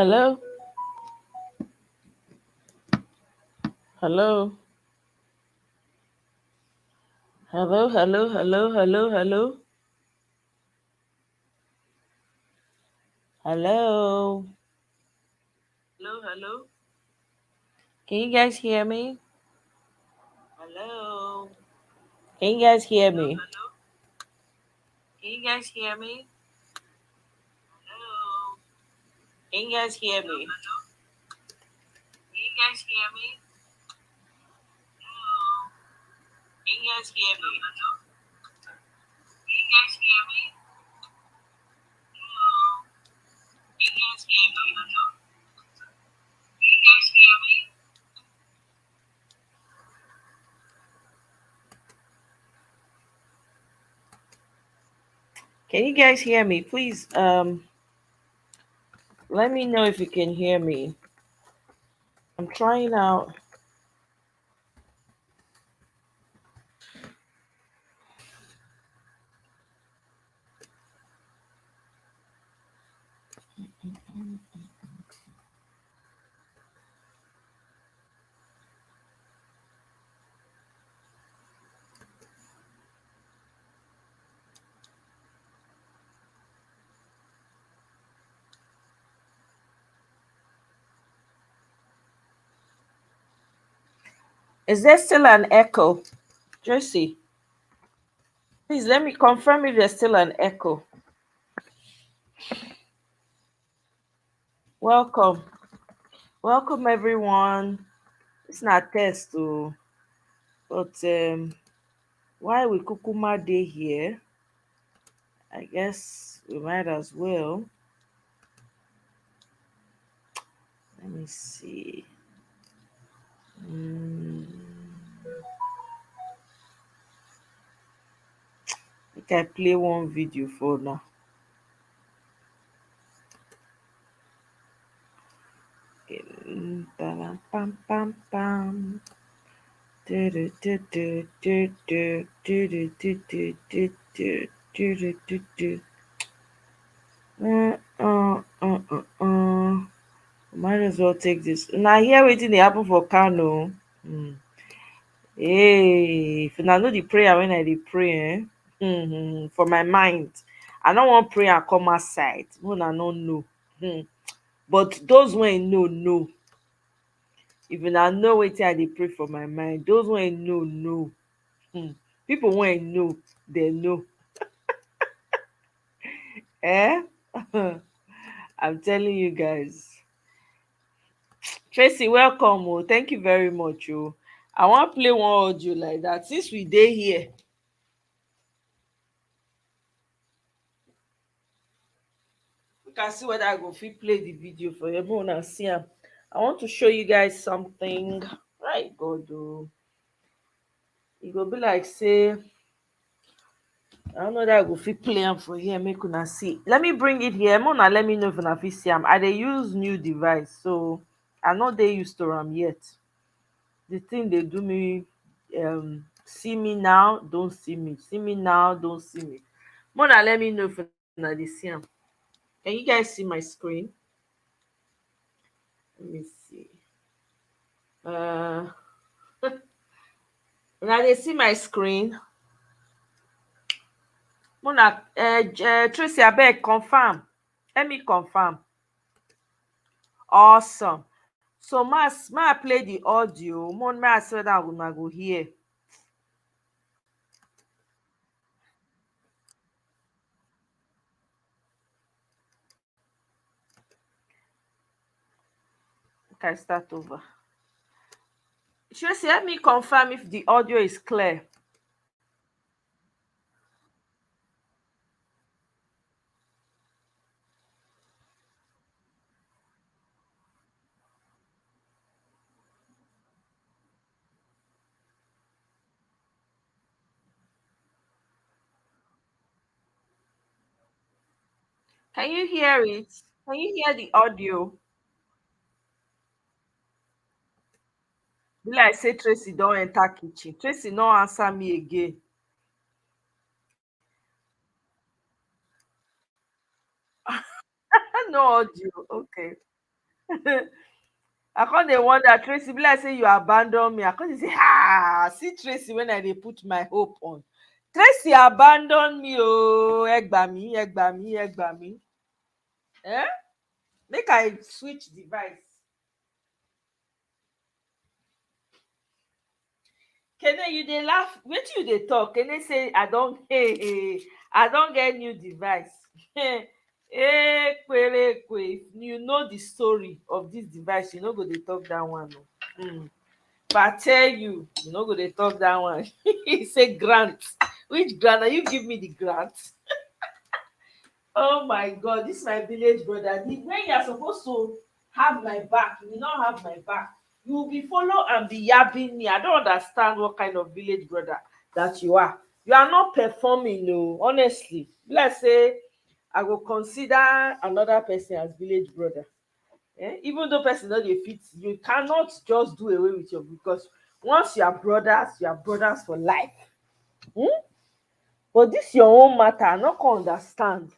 Hello, hello, hello, hello. Hello. Can you guys hear me? Hello. Can you guys hear me? Can you guys hear me? Hello. Can you guys hear me? Can you guys hear me? Hello. Can you guys hear me? Can you guys hear me? Hello. Can you guys hear me? Can you guys hear me? Can you guys hear me? Please, let me know if you can hear me. I'm trying out. Is there still an echo? Josie, please let me confirm if there's still an echo. Welcome. Welcome everyone. It's not test too, but why we Kukuma Day here? I guess we might as well. Let me see. Mm, I can play one video for now. Okay. Pam pam pam. Do, do, do, do, do, do, do, do, do, do, do, do, do, do, do. Uh, uh, uh, uh, uh. Might as well take this. Now here waiting they happen for Kano. Hmm. Hey, if una know the prayer when I dey pray, for my mind, I don't want prayer come outside. When I don't know. But those when know. If una know wetin I dey pray for my mind, those when know. Hmm. People when know, they know. Eh? I'm telling you guys. Tracy, welcome. Oh, thank you very much. Oh, I want play one audio like that. Since we dey here, we can see whether I go fit play the video for everyone and see am. I want to show you guys something. Right, God, oh, e go be like say I don't know that I go fit play am for here. Make una see. Let me bring it here. Mona, let me know if una fit see am. I dey use new device, so I no dey used to am yet. The thing dey do me, see me now, don't see me. See me now, don't see me. Mona, let me know if una dey see am. Can you guys see my screen? Let me see. Uh, una dey see my screen? Mona, Tracy, abeg confirm. Let me confirm. Awesome. So ma play the audio. Mon ma say that una go hear. Okay, start over. Tracy, let me confirm if the audio is clear. Can you hear it? Can you hear the audio? Be like say Tracy don enter kitchen. Tracy no answer me again. No audio. Okay. I can't dey wonder Tracy be like say you abandon me. I can't say see Tracy when I dey put my hope on. Tracy abandon me oh, ẹ gbà mí, ẹ gbà mí. Eh? Make I switch device. Kene, you dey laugh. Wetin you dey talk? Kene say I don I don get new device. Ekperekwe. If you know the story of this device, you no go dey talk that one. Oh. If I tell you, you no go dey talk that one. He say grant. Which grant? Na you give me the grant? Oh my God, this my village brother. When you are supposed to have my back, you will not have my back. You will be follow and be yabbing me. I don't understand what kind of village brother that you are. You are not performing, no. Honestly, let's say I will consider another person as village brother. Even though person no dey fit, you cannot just do away with your, because once you are brothers for life. Hmm? But this your own matter. I no can understand.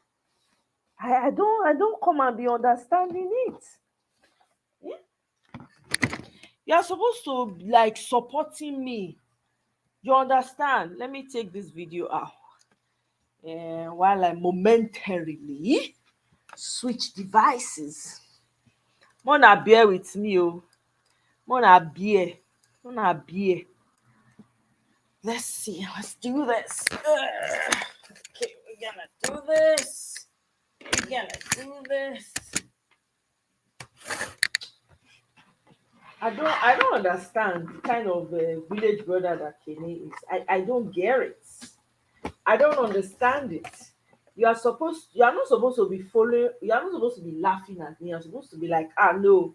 I don't come and be understanding it. Yeah? You are supposed to like supporting me. You understand? Let me take this video out. While I momentarily switch devices. Mona bear with me, oh. Mona bear. Mona bear. Let's see. Let's do this. Okay, we're gonna do this. We're gonna do this. I don't understand the kind of village brother that Kenny is. I don't get it. I don't understand it. You are not supposed to be following, you are not supposed to be laughing at me. You're supposed to be like, no,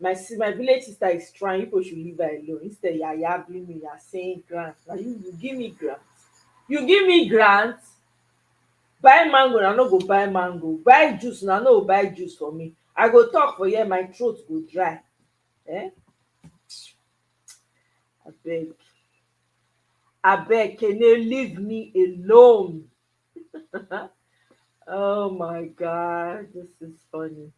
my village sister is trying, people should leave her alone. Instead, you're yabbing me, you're saying grant. Now you give me grant. You give me grant, buy mango, I no go buy mango. Buy juice, na no go buy juice for me. I go talk for here, my throat go dry. Eh? Abeg, abeg, Kene, leave me alone. Oh my God, this is funny.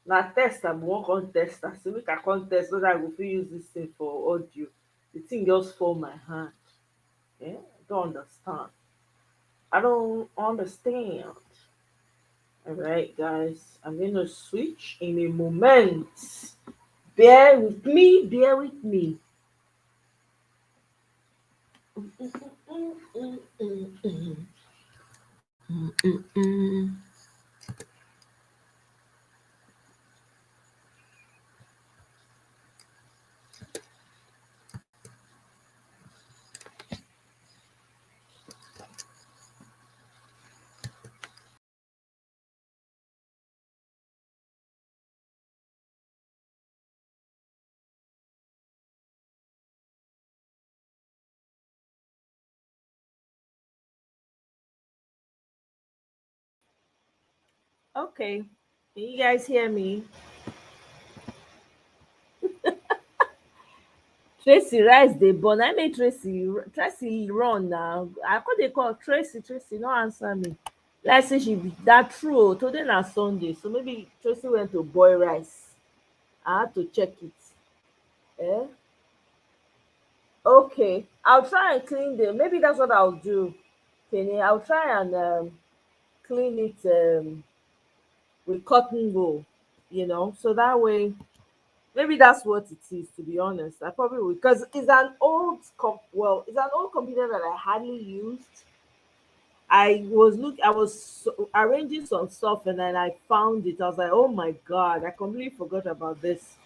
Na test I wan come test am, say make I come test whether I go fit use this thing for audio. The thing just fall my hand. I don't understand. I don't understand. All right, guys, I'm gonna switch in a moment. Bear with me, bear with me. Okay, can you guys hear me? Tracy rise dey burn. I make Tracy run now. I call dey call Tracy no answer me. Like say she be that true oh. Today na Sunday, so maybe Tracy went to boil rice. I had to check it. Eh? Okay, I'll try and clean the. Maybe that's what I'll do. Kenny, I'll try and clean it with cotton wool. So that way, maybe that's what it is. To be honest, I probably will, because it's an old computer that I hardly used. I was arranging some stuff and then I found it. I was like, oh my God, I completely forgot about this.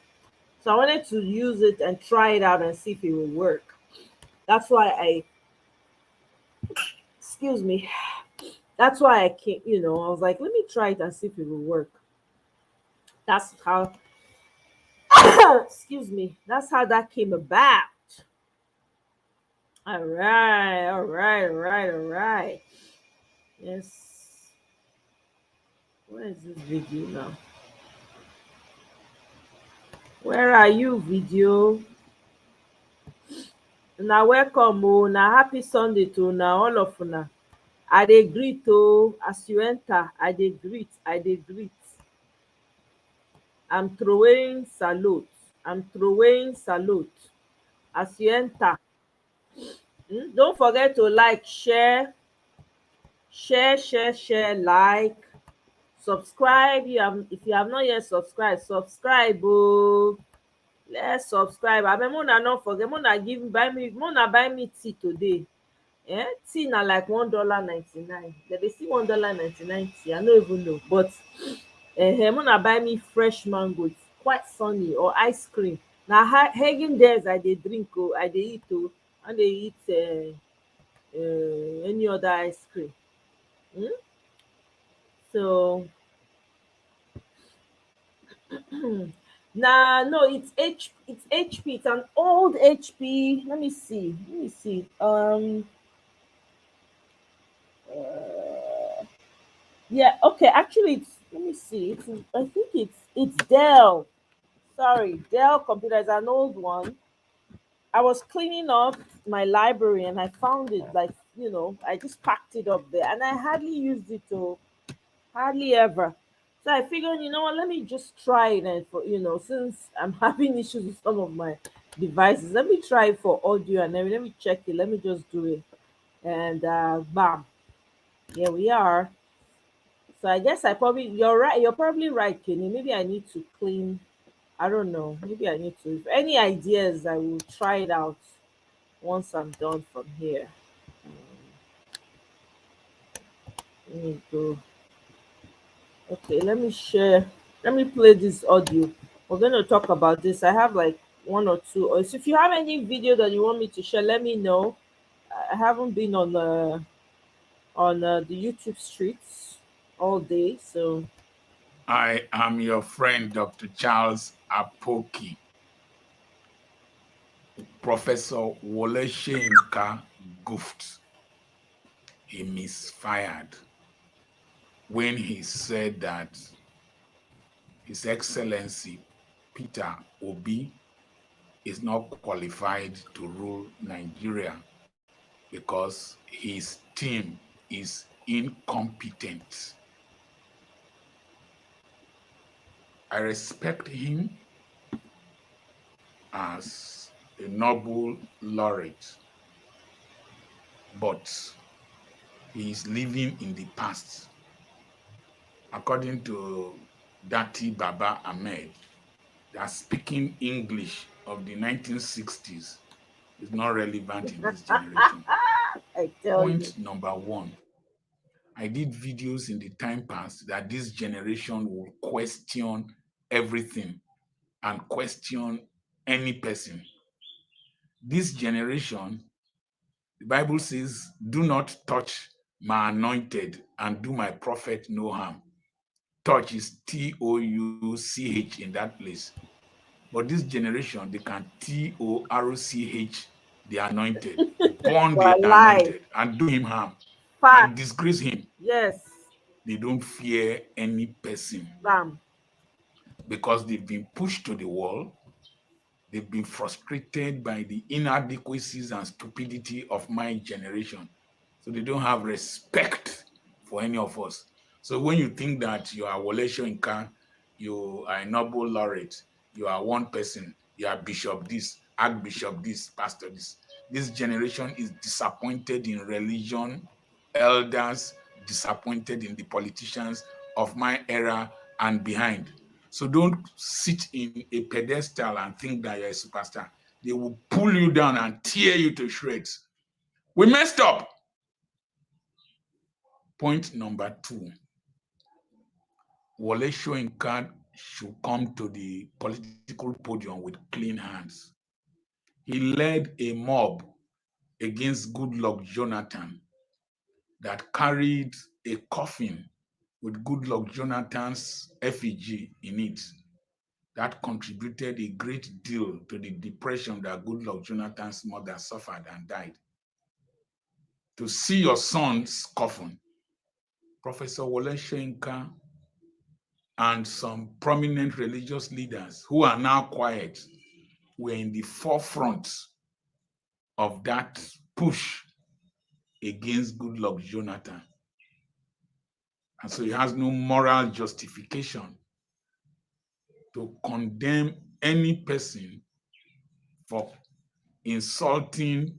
So I wanted to use it and try it out and see if it will work. That's why excuse me, that's why I came, I was like, let me try it and see if it will work. That's how, excuse me, that's how that came about. All right, all right, all right, all right. Yes. Where is this video now? Where are you, video? Now welcome, oh, now happy Sunday to now all of una. I dey greet, oh, as you enter, I dey greet, I dey greet. I'm throwing salute. I'm throwing salute. As you enter, don't forget to like, share, like, subscribe. If you have not yet subscribed, subscribe. Oh, let's subscribe. Abeg, make una no forget, make una buy me tea today. Tea na like $1.99. Dem dey see $1.99 tea, I no even know, but make una buy me fresh mango. It's quite sunny, or ice cream. Na Hagen-Dazs I dey drink o, I dey eat o. I no dey eat any other ice cream. So no, it's HP. It's an old HP. Let me see. Yeah, okay, actually, let me see. I think it's Dell. Sorry, Dell computer is an old one. I was cleaning up my library and I found it, like, I just packed it up there and I hardly used it, to hardly ever. So I figured, you know what, let me just try it, and for, since I'm having issues with some of my devices, let me try it for audio and everything. Let me check it. Let me just do it. And bam, here we are. So I guess you're right. You're probably right, Kenny. Maybe I need to clean. I don't know. Maybe I need to. If any ideas, I will try it out once I'm done from here. Let me go. Okay, let me share. Let me play this audio. We're going to talk about this. I have like one or two. Or so if you have any video that you want me to share, let me know. I haven't been on the YouTube streets all day, so I am your friend, Dr. Charles Apoki. Professor Wole Soyinka goofed. He misfired when he said that His Excellency Peter Obi is not qualified to rule Nigeria because his team is incompetent. I respect him as a Nobel laureate, but he is living in the past. According to Dati Baba Ahmed, that speaking English of the 1960s is not relevant in this generation. I tell you. Point number one, I did videos in the time past that this generation will question everything and question any person. This generation, the Bible says, do not touch my anointed and do my prophet no harm. Touch is Touch in that place. But this generation, they can Torch the anointed, burn the Walai. anointed, and do him harm, and Fact. disgrace him. Yes. They don't fear any person Bam. because they've been pushed to the wall. They've been frustrated by the inadequacies and stupidity of my generation. So they don't have respect for any of us. So when you think that you are Wole Soyinka, you are a Nobel laureate, you are one person, you are bishop this, archbishop this, pastor this generation is disappointed in religion, elders, disappointed in the politicians of my era and behind. So don't sit in a pedestal and think that you're a superstar. They will pull you down and tear you to shreds. We messed up. Point number two, Wole Soyinka should come to the political podium with clean hands. He led a mob against Goodluck Jonathan that carried a coffin with Goodluck Jonathan's effigy in it. That contributed a great deal to the depression that Goodluck Jonathan's mother suffered and died. To see your son's coffin, Professor Wole Soyinka and some prominent religious leaders who are now quiet were in the forefront of that push against Goodluck Jonathan. And so he has no moral justification to condemn any person for insulting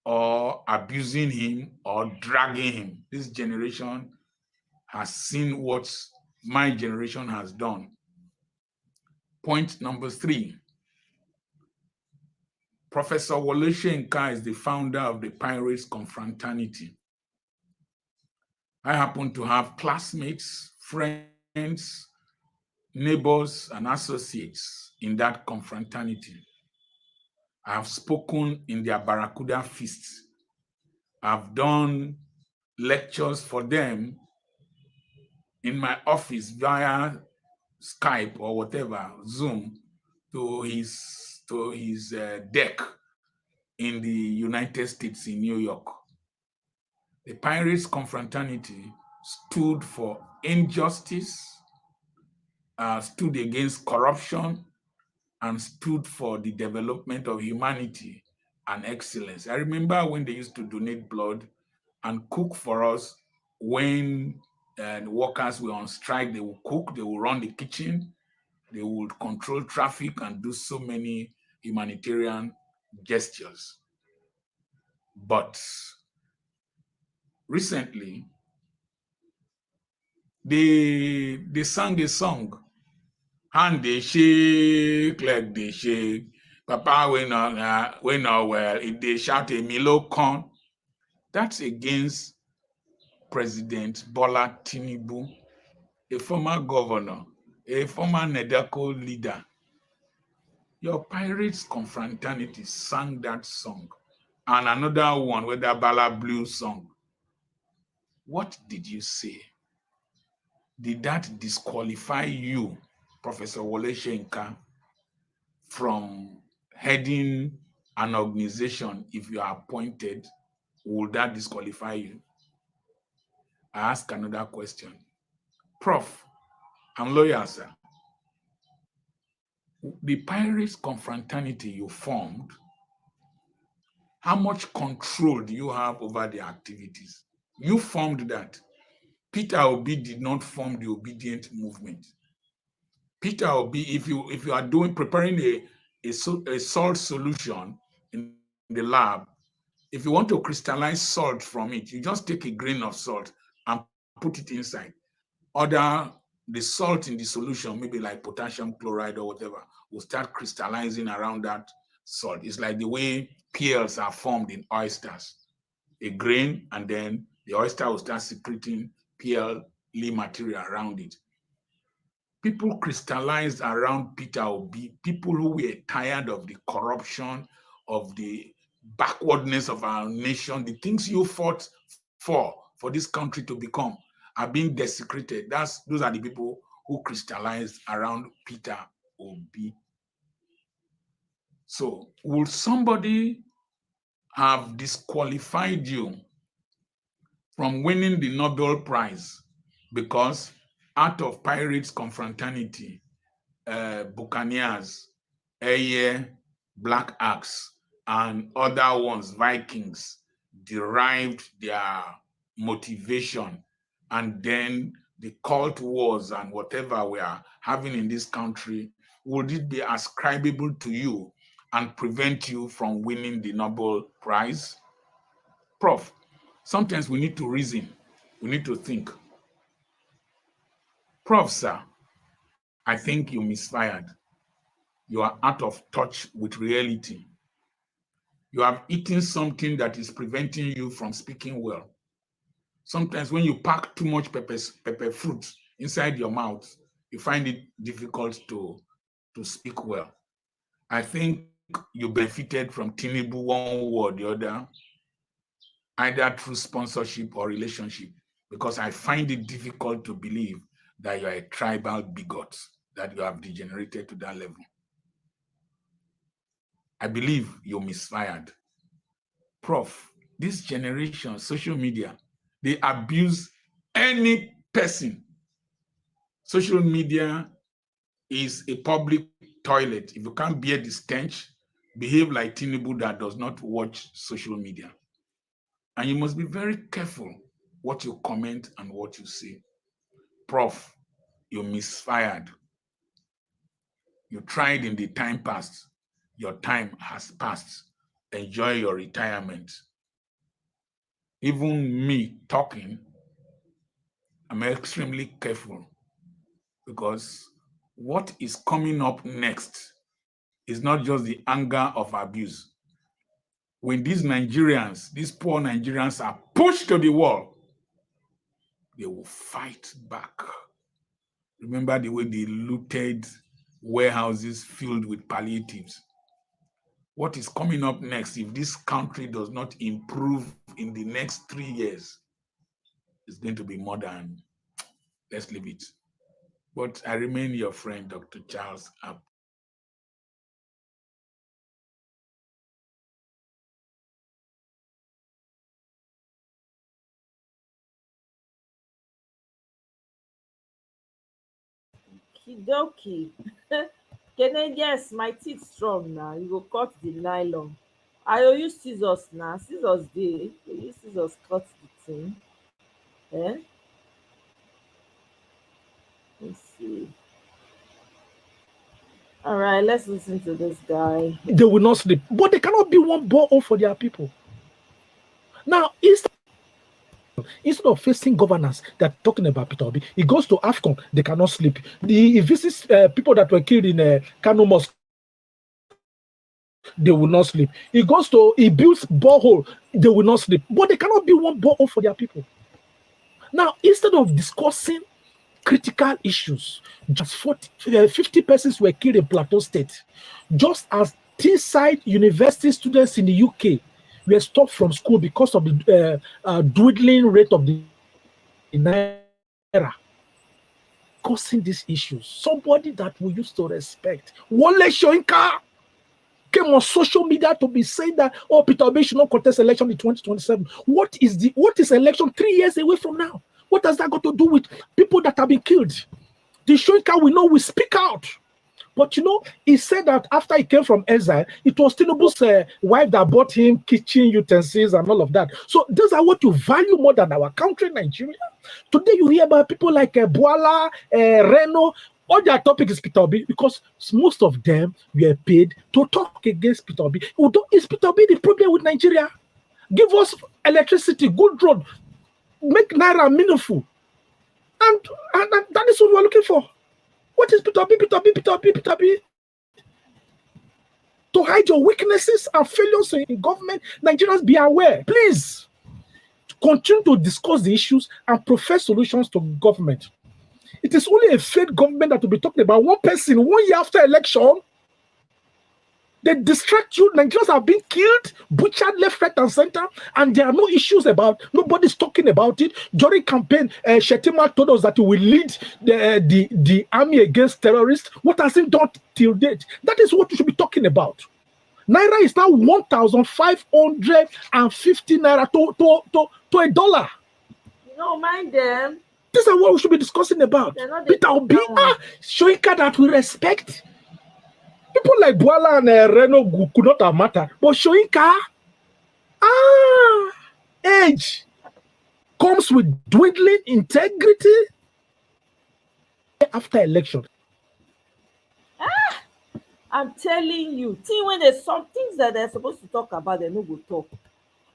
or abusing him or dragging him. This generation has seen what my generation has done. Point number 3. Professor Wole Soyinka is the founder of the Pirates Confraternity. I happen to have classmates, friends, neighbors, and associates in that confraternity. I have spoken in their Barracuda feasts. I've done lectures for them in my office via Skype or whatever, Zoom, to his deck in the United States in New York. The Pirates Confraternity stood for injustice, stood against corruption, and stood for the development of humanity and excellence. I remember when they used to donate blood and cook for us when the workers were on strike. They would cook, they would run the kitchen, they would control traffic and do so many humanitarian gestures. But recently, they sang a song. Hand they shake, leg they shake. Papa we not well. If they shout a Milo con, that's against President Bola Tinubu, a former governor, a former NEDECO leader. Your Pirates Confraternity sang that song. And another one, with the Bala Blue song. What did you say? Did that disqualify you, Professor Wole Soyinka, from heading an organization if you are appointed? Would that disqualify you? I ask another question. Prof, I'm lawyer, sir. The Pirates Confraternity you formed, how much control do you have over their activities? You formed that. Peter Obi did not form the obedient movement. Peter Obi, if you are preparing a salt solution in the lab, if you want to crystallize salt from it, you just take a grain of salt and put it inside. Other the salt in the solution, maybe like potassium chloride or whatever, will start crystallizing around that salt. It's like the way pearls are formed in oysters. A grain, and then the oyster will start secreting pearly material around it. People crystallized around Peter Obi, people who were tired of the corruption, of the backwardness of our nation, the things you fought for this country to become are being desecrated. Those are the people who crystallized around Peter Obi. So will somebody have disqualified you from winning the Nobel Prize because out of Pirates Confraternity, Buccaneers, Eye, Black Axe, and other ones, Vikings, derived their motivation, and then the cult wars and whatever we are having in this country, would it be ascribable to you and prevent you from winning the Nobel Prize? Prof, sometimes we need to reason, we need to think. Prof, sir, I think you misfired. You are out of touch with reality. You have eaten something that is preventing you from speaking well. Sometimes when you pack too much pepper fruit inside your mouth, you find it difficult to speak well. I think you benefited from Tinubu one way or the other, either through sponsorship or relationship, because I find it difficult to believe that you are a tribal bigot, that you have degenerated to that level. I believe you misfired. Prof, this generation, social media, they abuse any person. Social media is a public toilet. If you can't bear the stench, behave like Tinubu that does not watch social media. And you must be very careful what you comment and what you say. Prof, you misfired. You tried in the time past. Your time has passed. Enjoy your retirement. Even me talking, I'm extremely careful because what is coming up next is not just the anger of abuse. When these Nigerians, these poor Nigerians are pushed to the wall, they will fight back. Remember the way they looted warehouses filled with palliatives. What is coming up next, if this country does not improve in the next 3 years, is going to be more than, let's leave it. But I remain your friend, Dr. Charles App. Kidoki. Canadians, my teeth strong now. You go cut the nylon. I go use scissors now. Scissors dey. You use scissors cut the thing. Eh? Let's see. All right, let's listen to this guy. They will not sleep, but they cannot be one borehole for their people. Now, instead of facing governance that talking about Peter Obi, he goes to AFCON, they cannot sleep. He visits people that were killed in Kano Mosque, they will not sleep. He builds borehole, they will not sleep. But they cannot be one borehole for their people. Now, instead of discussing critical issues, just 50 persons were killed in Plateau State, just as Teesside University students in the UK were stopped from school because of the dwindling rate of the naira. Causing these issues, somebody that we used to respect, Wole Soyinka, came on social media to be saying that, oh, Peter Obi should not contest election in 2027. What is election 3 years away from now? What has that got to do with people that have been killed? The Soyinka we know will speak out. But he said that after he came from exile, it was Tinubu's wife that bought him kitchen utensils and all of that. So those are what you value more than our country, Nigeria. Today you hear about people like Boala, Reno. All their topic is Peter Obi because most of them were paid to talk against Peter Obi. Is Peter Obi the problem with Nigeria? Give us electricity, good road, make Naira meaningful. And that is what we're looking for. What is Peter Obi? To hide your weaknesses and failures in government, Nigerians, be aware. Please continue to discuss the issues and profess solutions to government. It is only a failed government that will be talking about one person 1 year after election. They distract you. Nigerians have been killed, butchered left, right, and center, and there are no issues about. Nobody's talking about it. During campaign, Shetima told us that he will lead the army against terrorists. What has he done till date? That is what we should be talking about. Naira is now 1,550 naira to a dollar. You don't mind them. These are what we should be discussing about. Peter Obi, Soyinka that we respect. People like Boala and Reno could not have mattered. But Soyinka, age comes with dwindling integrity after election. I'm telling you, when there's some things that they're supposed to talk about, they no go talk.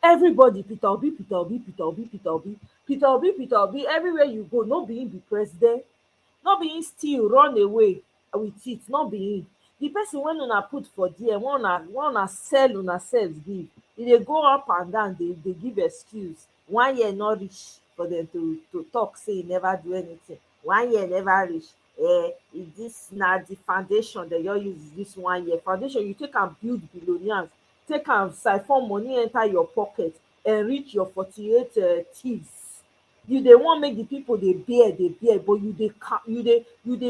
Everybody, Peter Obi, everywhere you go, no being be president, no being still run away with it, no being. The person when una put for there, wanna sell una selves give. If they go up and down, they give excuse. 1 year not reach for them to talk, say he never do anything. 1 year never reach. This na the foundation that you use this 1 year. Foundation, you take and build billionaires, take and siphon money enter your pocket, enrich your 48 thieves. You dey wan make the people dey bear, but you dey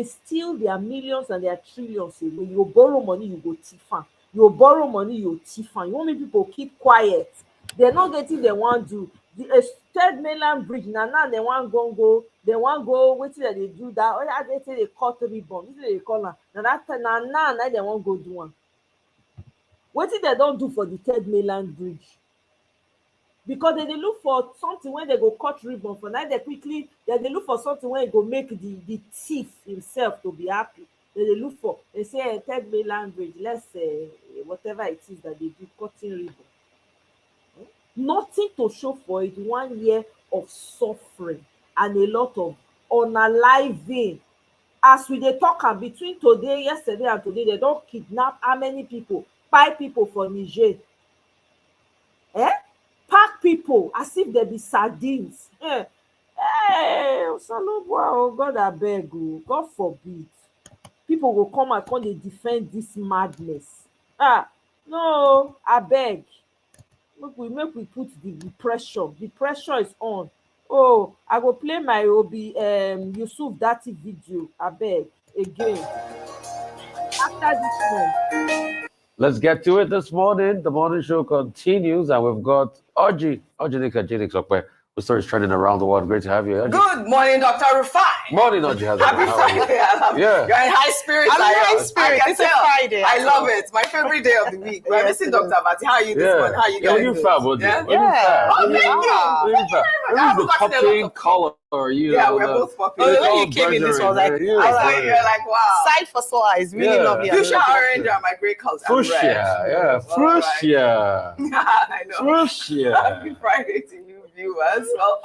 steal their millions and their trillions away. You go borrow money, you go thief am. You go borrow money, you go thief am. You wan make people keep quiet. They no getting they wan do. The third mainland bridge na now they wan go. They wan go wetin dem dey do that. Oya they say they cut ribbon. Wetin dey call am? Na that time na now they wan go do am. Wetin dem don do for the third mainland bridge? Because they dey look for something wey they go cut ribbon for. Now they dey look for something wey go make the thief himself to be happy. they look for, they say third main language, let's whatever it is that they do, cutting ribbon. Nothing to show for it. 1 year of suffering and a lot of unaliving. As we dey talk am, between today, yesterday and today, they don kidnap how many people? 5 people for Niger. Pack people as if they be sardines. Hey, Osalobua, oh God abeg o, God forbid. People go come and come dey defend this madness. No, abeg. Make we put the pressure. The pressure is on. Oh, I go play my Obi Yusuf Dati video abeg again after this one. Let's get to it this morning. The morning show continues, and we've got Ojinika the story is trending around the world. Great to have you, Oji. Good morning, Dr. Rufai. Morning, Oji. How's it Happy going? How are you? Friday. Yeah. You're in high spirits. I'm in high spirits. It's a Friday. I love it. My favorite day of the week. We're missing Dr. Abati. How are you this morning? How are you guys You're doing? fab, Oji. Yeah? Yeah. Oh, thank you. This is the popping color. Yeah, we're both popping. The way you came in, this was like, You're like, wow. Sight for sore eyes. Really lovely. Fuchsia orange are my great colors. Fuchsia, yeah. Fuchsia. I know. Fuchsia. Happy Friday to you, viewers. Well,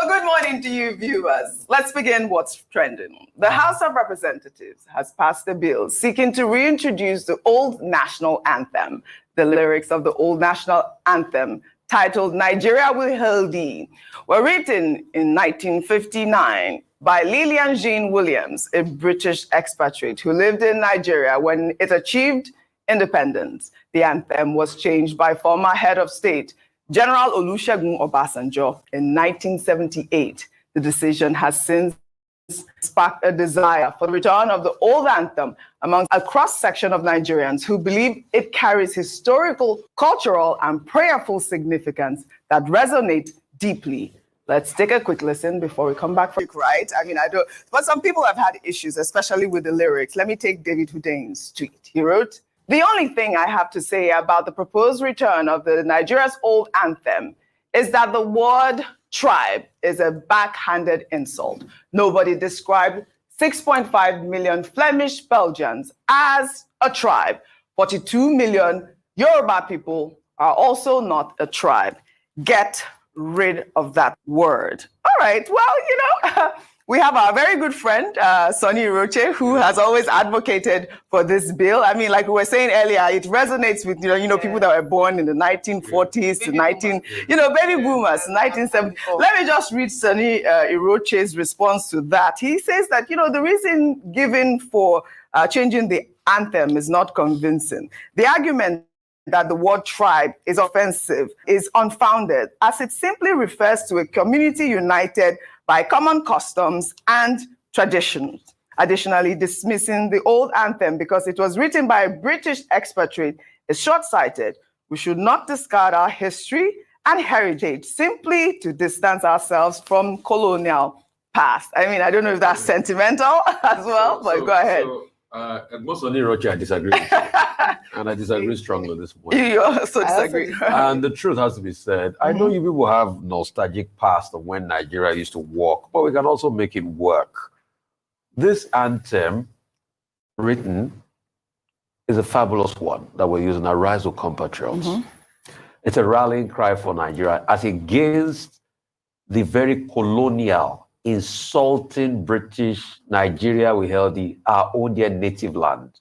good morning to you, viewers. Let's begin what's trending. The House of Representatives has passed a bill seeking to reintroduce the old national anthem. The lyrics of the old national anthem, titled Nigeria Will Hail Thee, were written in 1959 by Lillian Jean Williams, a British expatriate who lived in Nigeria when it achieved independence. The anthem was changed by former head of state General Olusegun Obasanjo in 1978. The decision has since sparked a desire for the return of the old anthem among a cross-section of Nigerians who believe it carries historical, cultural, and prayerful significance that resonate deeply. Let's take a quick listen before we come back. Right? I mean, I don't, but some people have had issues, especially with the lyrics. Let me take David Hudain's tweet. He wrote, "The only thing I have to say about the proposed return of the Nigeria's old anthem is that the word tribe is a backhanded insult. Nobody described 6.5 million Flemish Belgians as a tribe. 42 million Yoruba people are also not a tribe. Get rid of that word." All right, well, we have our very good friend, Sonny Roche, who has always advocated for this bill. I mean, like we were saying earlier, it resonates with, people that were born in the 1940s to baby boomers, 1970s. Let me just read Sonny Roche's response to that. He says that, the reason given for changing the anthem is not convincing. The argument that the word tribe is offensive is unfounded, as it simply refers to a community united by common customs and traditions. Additionally, dismissing the old anthem because it was written by a British expatriate is short-sighted. We should not discard our history and heritage simply to distance ourselves from colonial past. I mean, I don't know if that's sentimental as well, but go ahead. Most of Roche, I disagree with you. And I disagree strongly this morning. You also disagree. And the truth has to be said. I know you people have nostalgic past of when Nigeria used to walk, but we can also make it work. This anthem written is a fabulous one that we're using, Arise, O Compatriots. It's a rallying cry for Nigeria as against the very colonial, insulting British Nigeria we held our own dear native land.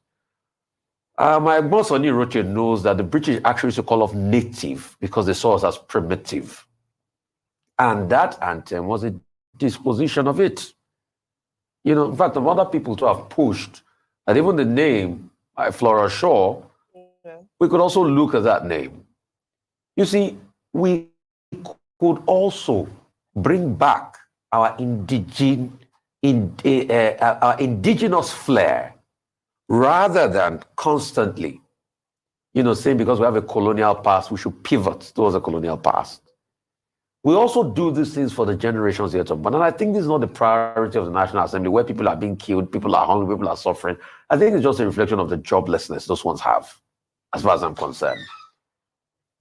My boss Sonny Roche knows that the British actually used to call us native because they saw us as primitive. And that anthem was a disposition of it. In fact, some other people too have pushed that even the name, Flora Shaw, we could also look at that name. You see, we could also bring back our indigenous flair, rather than constantly, saying because we have a colonial past, we should pivot towards a colonial past. We also do these things for the generations yet to come. And I think this is not the priority of the National Assembly, where people are being killed, people are hungry, people are suffering. I think it's just a reflection of the joblessness those ones have, as far as I'm concerned.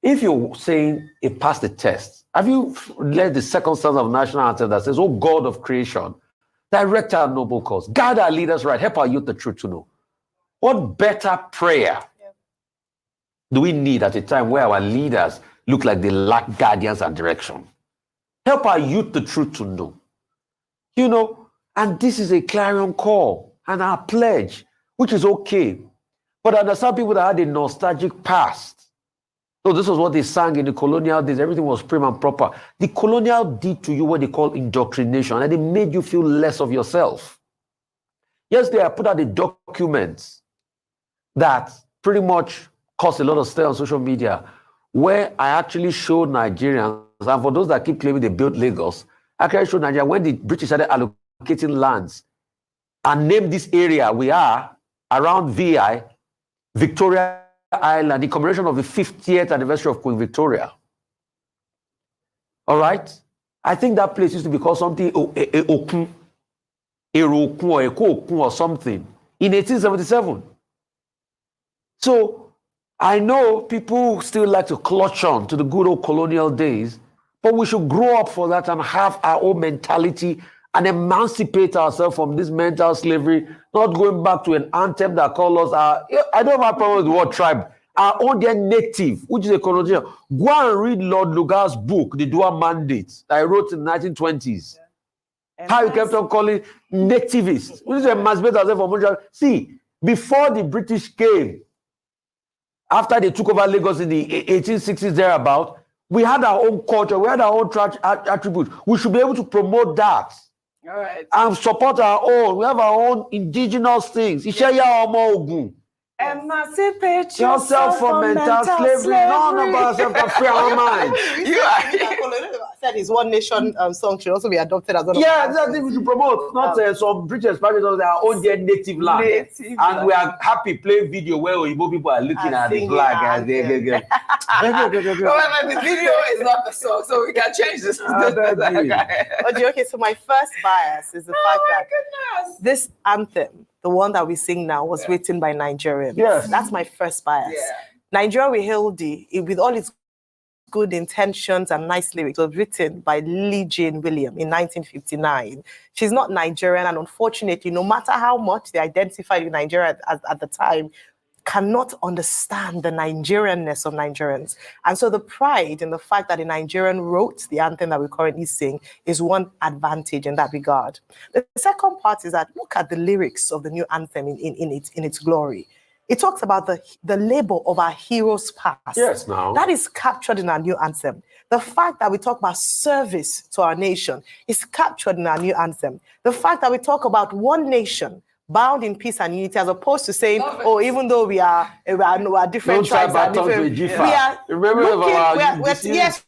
If you're saying it passed the test, have you read the second stanza of National Anthem that says, "Oh God of creation, direct our noble cause, guide our leaders right, help our youth the truth to know. What better prayer do we need at a time where our leaders look like they lack guidance and direction? Help our youth the truth to know. You know, and this is a clarion call and our pledge, which is okay. But I understand people that had a nostalgic past. So this was what they sang in the colonial days. Everything was prim and proper. The colonial did to you what they call indoctrination, and it made you feel less of yourself. Yesterday, I put out a document that pretty much caused a lot of stir on social media, where I actually showed Nigerians, and for those that keep claiming they built Lagos, I actually showed Nigeria when the British started allocating lands and named this area we are around VI, Victoria Island, in commemoration of the 50th anniversary of Queen Victoria. All right? I think that place used to be called something, Okun, or something, in 1877. So I know people still like to clutch on to the good old colonial days, but we should grow up for that and have our own mentality and emancipate ourselves from this mental slavery, not going back to an anthem that calls us I don't have a problem with the word tribe. Our own dear native, which is a connotation. Go and read Lord Lugar's book, The Dual Mandate, that I wrote in the 1920s. How he kept on calling nativists. We need to emancipate ourselves from Montreal. See, before the British came, after they took over Lagos in the 1860s thereabout, we had our own culture, we had our own attributes. We should be able to promote that. All right. And support our own. We have our own indigenous things. Emancipate Yourself from mental slavery. None of us have got free our mind. Said his One Nation song should also be adopted as one of Yeah, that's what we should promote. Not some British parties on their own their native land. And we are happy playing video where Igbo people are looking at the flag. However, the video is not the song, so we can change this. Okay, so my first bias is the fact that this anthem, the one that we sing now, was written by Nigerians. Yes. That's my first bias. Yeah. Nigeria We Hail Thee, with all its good intentions and nice lyrics, was written by Lee Jane William in 1959. She's not Nigerian, and unfortunately, no matter how much they identified with Nigeria at the time, cannot understand the Nigerianness of Nigerians. And so the pride in the fact that a Nigerian wrote the anthem that we currently sing is one advantage in that regard. The second part is that look at the lyrics of the new anthem in its glory. It talks about the labor of our heroes past. Yes, now. That is captured in our new anthem. The fact that we talk about service to our nation is captured in our new anthem. The fact that we talk about one nation bound in peace and unity, as opposed to saying, oh, even though we are different tribes, we are yes,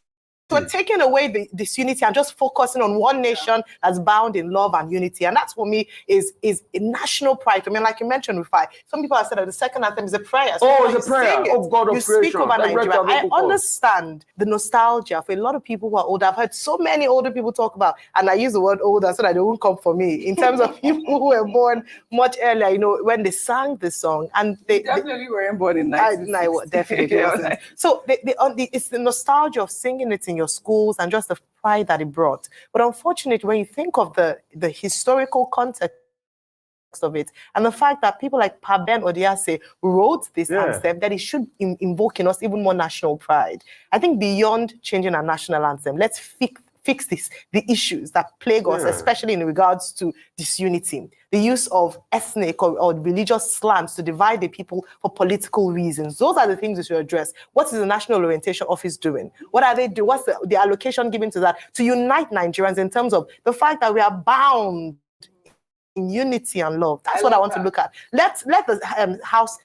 we're taking away this unity and just focusing on one nation that's bound in love and unity. And that's for me is a national pride. I mean, like you mentioned before, some people have said that the second anthem is a prayer. So it's a prayer of God of creation. Speak over Nigeria. I understand the nostalgia for a lot of people who are older. I've heard so many older people talk about, and I use the word older so that they won't come for me, in terms of people who were born much earlier, you know, when they sang this song. And they definitely weren't born in 1960s. Definitely wasn't. So it's the nostalgia of singing it in your schools and just the pride that it brought. But unfortunately, when you think of the historical context of it and the fact that people like Paben Odiase wrote this anthem, that it should invoke in us even more national pride. I think beyond changing our national anthem, let's fix the issues that plague us, especially in regards to disunity, the use of ethnic or religious slams to divide the people for political reasons. Those are the things we should address. What is the National Orientation Office doing? What are they doing? What's the allocation given to that? To unite Nigerians in terms of the fact that we are bound in unity and love. That's what I want to look at. Let the House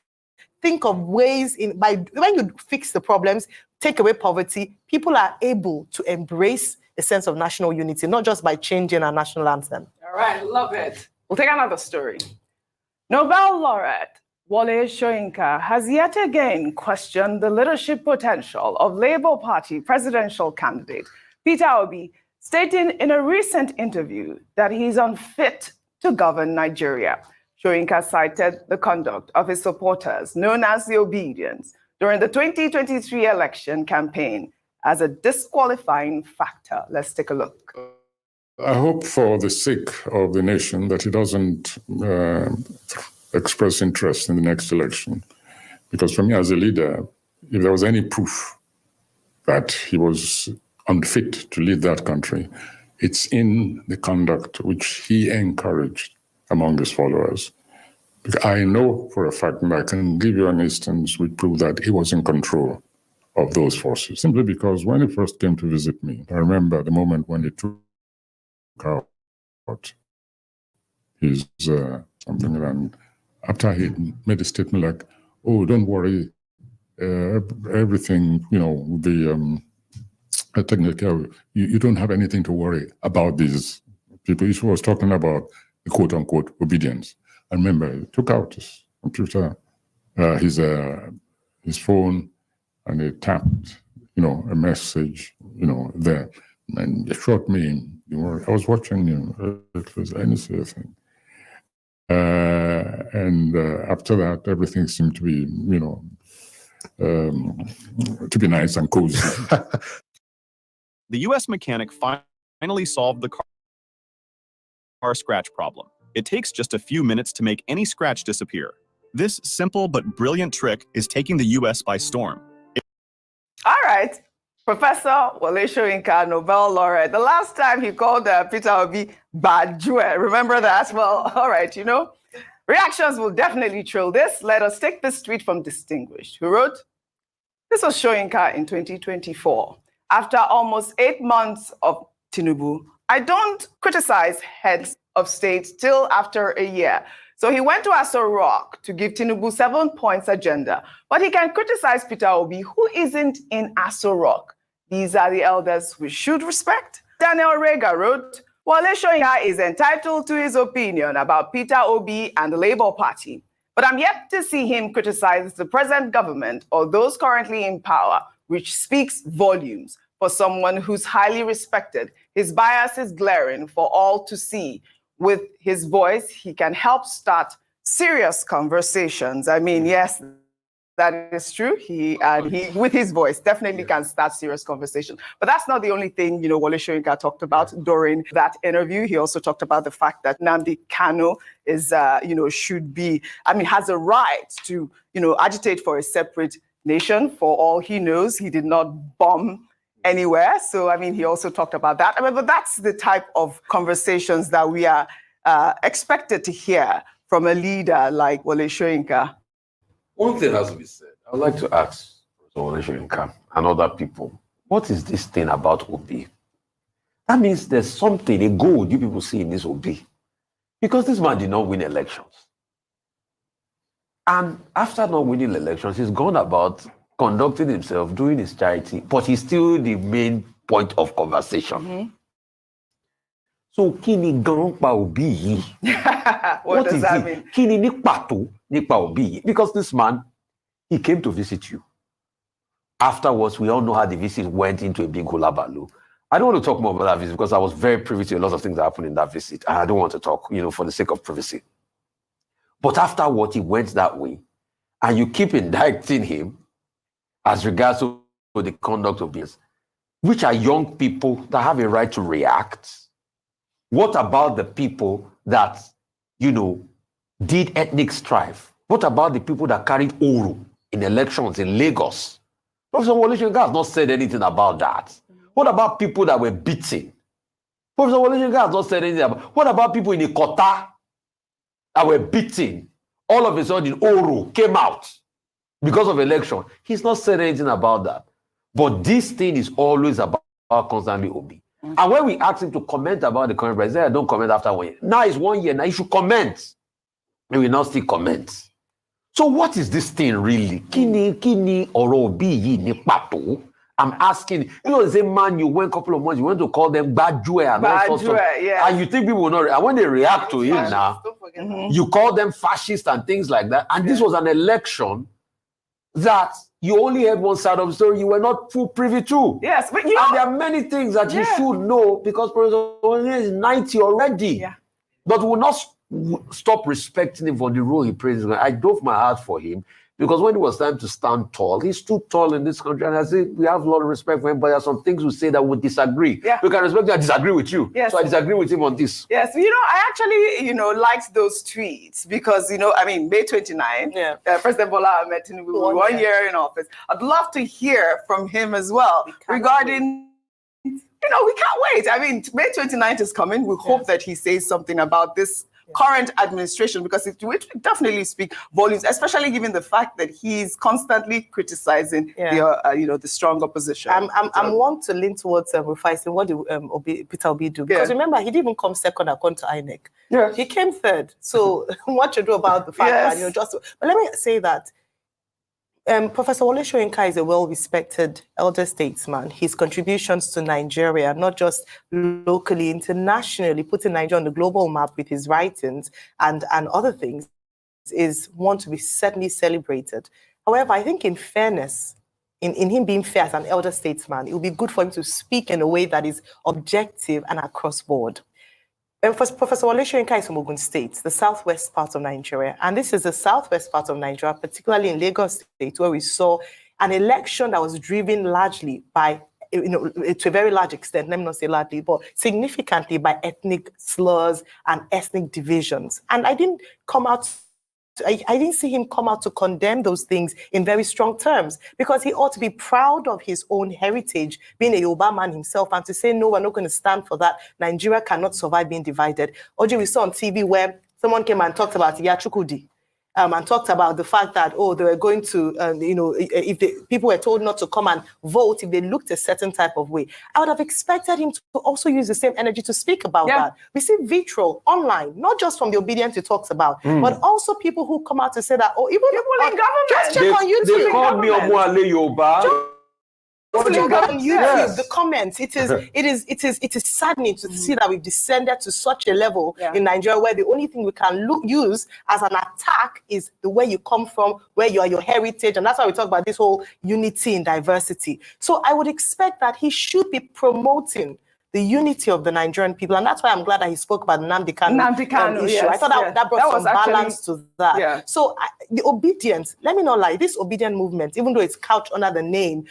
think of ways when you fix the problems, take away poverty, people are able to embrace a sense of national unity, not just by changing our national anthem. All right, love it. We'll take another story. Nobel laureate Wole Soyinka has yet again questioned the leadership potential of Labour Party presidential candidate Peter Obi, stating in a recent interview that he's unfit to govern Nigeria. Soyinka cited the conduct of his supporters, known as the Obedience, during the 2023 election campaign as a disqualifying factor. Let's take a look. I hope for the sake of the nation that he doesn't express interest in the next election. Because for me as a leader, if there was any proof that he was unfit to lead that country, it's in the conduct which he encouraged among his followers. I know for a fact, and I can give you an instance which proved that he was in control of those forces, simply because when he first came to visit me, I remember the moment when he took out his something, and after he made a statement like, "Oh, don't worry, everything, will be technical. You don't have anything to worry about these people." He was talking about the quote-unquote obedience. I remember he took out his computer, his phone, and he tapped, a message, there, and it shot me. I was watching him. It was any thing. And after that, everything seemed to be, to be nice and cozy. The U.S. mechanic finally solved the car scratch problem. It takes just a few minutes to make any scratch disappear. This simple but brilliant trick is taking the U.S. by storm. All right. Professor Wole Soyinka, Nobel laureate. The last time he called Peter Obi Bajue. Remember that? Well, all right, Reactions will definitely trail this. Let us take this tweet from Distinguished, who wrote, "This was Soyinka in 2024. After almost 8 months of Tinubu, I don't criticize heads of state till after a year. So he went to Aso Rock to give Tinubu 7 points agenda, but he can criticize Peter Obi, who isn't in Aso Rock. These are the elders we should respect." Daniel Rega wrote, "Wole Soyinka is entitled to his opinion about Peter Obi and the Labour Party, but I'm yet to see him criticize the present government or those currently in power, which speaks volumes for someone who's highly respected. His bias is glaring for all to see. With his voice, he can help start serious conversations." I mean, yes, that is true. He with his voice, definitely can start serious conversation. But that's not the only thing, Wole Soyinka talked about during that interview. He also talked about the fact that Nnamdi Kanu is, should be, has a right to, agitate for a separate nation. For all he knows, he did not bomb anywhere. So, he also talked about that. But that's the type of conversations that we are expected to hear from a leader like Wole Soyinka. One thing has to be said. I would like to ask Wole Soyinka and other people, what is this thing about Obi? That means there's something, a goal you people see in this Obi. Because this man did not win elections. And after not winning elections, he's gone about conducting himself, doing his charity, but he's still the main point of conversation. Mm-hmm. So, kini gan pa Obi? What does that mean? Kini ni pato ni pa Obi? Because this man, he came to visit you. Afterwards, we all know how the visit went into a big hullabaloo. I don't want to talk more about that visit because I was very privy to a lot of things that happened in that visit. And I don't want to talk, for the sake of privacy. But afterwards, he went that way. And you keep indicting him as regards to the conduct of this, which are young people that have a right to react. What about the people that, did ethnic strife? What about the people that carried Oro in elections in Lagos? Professor Wole Soyinka has not said anything about that. What about people that were beaten? Professor Wole Soyinka has not said anything about. What about people in Ikota that were beaten? All of a sudden, Oro came out because of election. He's not said anything about that. But this thing is always about constantly Obi. Mm-hmm. And when we ask him to comment about the current president, don't comment after 1 year. Now it's 1 year. Now he should comment. He will not still comment. So what is this thing really? Kini oro Obi yi ni pato? I'm asking, the same man you went a couple of months, you went to call them Bajue and all sorts of, yeah. And you think people will not, and when they react to him now, you call them fascist and things like that. And this was an election that you only had one side of the story, you were not full privy to. Yes, but and there are many things that you should know because President is 90 already. Yeah. But we will not stop respecting him for the role he plays. I drove my heart for him Because when it was time to stand tall, he stood tall in this country. And I say, we have a lot of respect for him, but there are some things we say that would disagree. Yeah. We can respect that I disagree with you. Yes. So I disagree with him on this. Yes, I actually, liked those tweets because, May 29, President Bola Ahmed Tinubu, 1 year in office. I'd love to hear from him as well regarding, we can't wait. May 29th is coming. We hope that he says something about this current administration, because it would definitely speak volumes, especially given the fact that he's constantly criticizing the strong opposition. I'm one to lean towards revising what did Peter Obi do, because remember, he didn't even come second according to INEC. Yeah. He came third. So what to do about the fact that but let me say that Professor Wole Soyinka is a well-respected elder statesman. His contributions to Nigeria, not just locally, internationally, putting Nigeria on the global map with his writings and other things, is one to be certainly celebrated. However, I think in fairness, in him being fair as an elder statesman, it would be good for him to speak in a way that is objective and across board. Professor Wole Soyinka is from Ogun State, the southwest part of Nigeria. And this is the southwest part of Nigeria, particularly in Lagos State, where we saw an election that was driven largely by, to a very large extent, let me not say largely, but significantly by ethnic slurs and ethnic divisions. And I didn't see him come out to condemn those things in very strong terms, because he ought to be proud of his own heritage, being a Yoruba man himself, and to say, no, we're not going to stand for that. Nigeria cannot survive being divided. Oji, we saw on TV where someone came and talked about Yachukudi, and talked about the fact that, they were going to, if people were told not to come and vote if they looked a certain type of way. I would have expected him to also use the same energy to speak about that. We see vitriol online, not just from the obedient he talks about, but also people who come out to say that, even people in government. Just check on YouTube. They called me Omuale Yoruba. Check on YouTube, the comments. It is saddening to see that we've descended to such a level in Nigeria where the only thing we can use as an attack is the way you come from, where you are, your heritage, and that's why we talk about this whole unity in diversity. So I would expect that he should be promoting the unity of the Nigerian people, and that's why I'm glad that he spoke about the Nnamdi Kanu issue. Yes, I thought that brought some balance to that. Yeah. So the obedience, let me not lie, this obedient movement, even though it's couched under the name,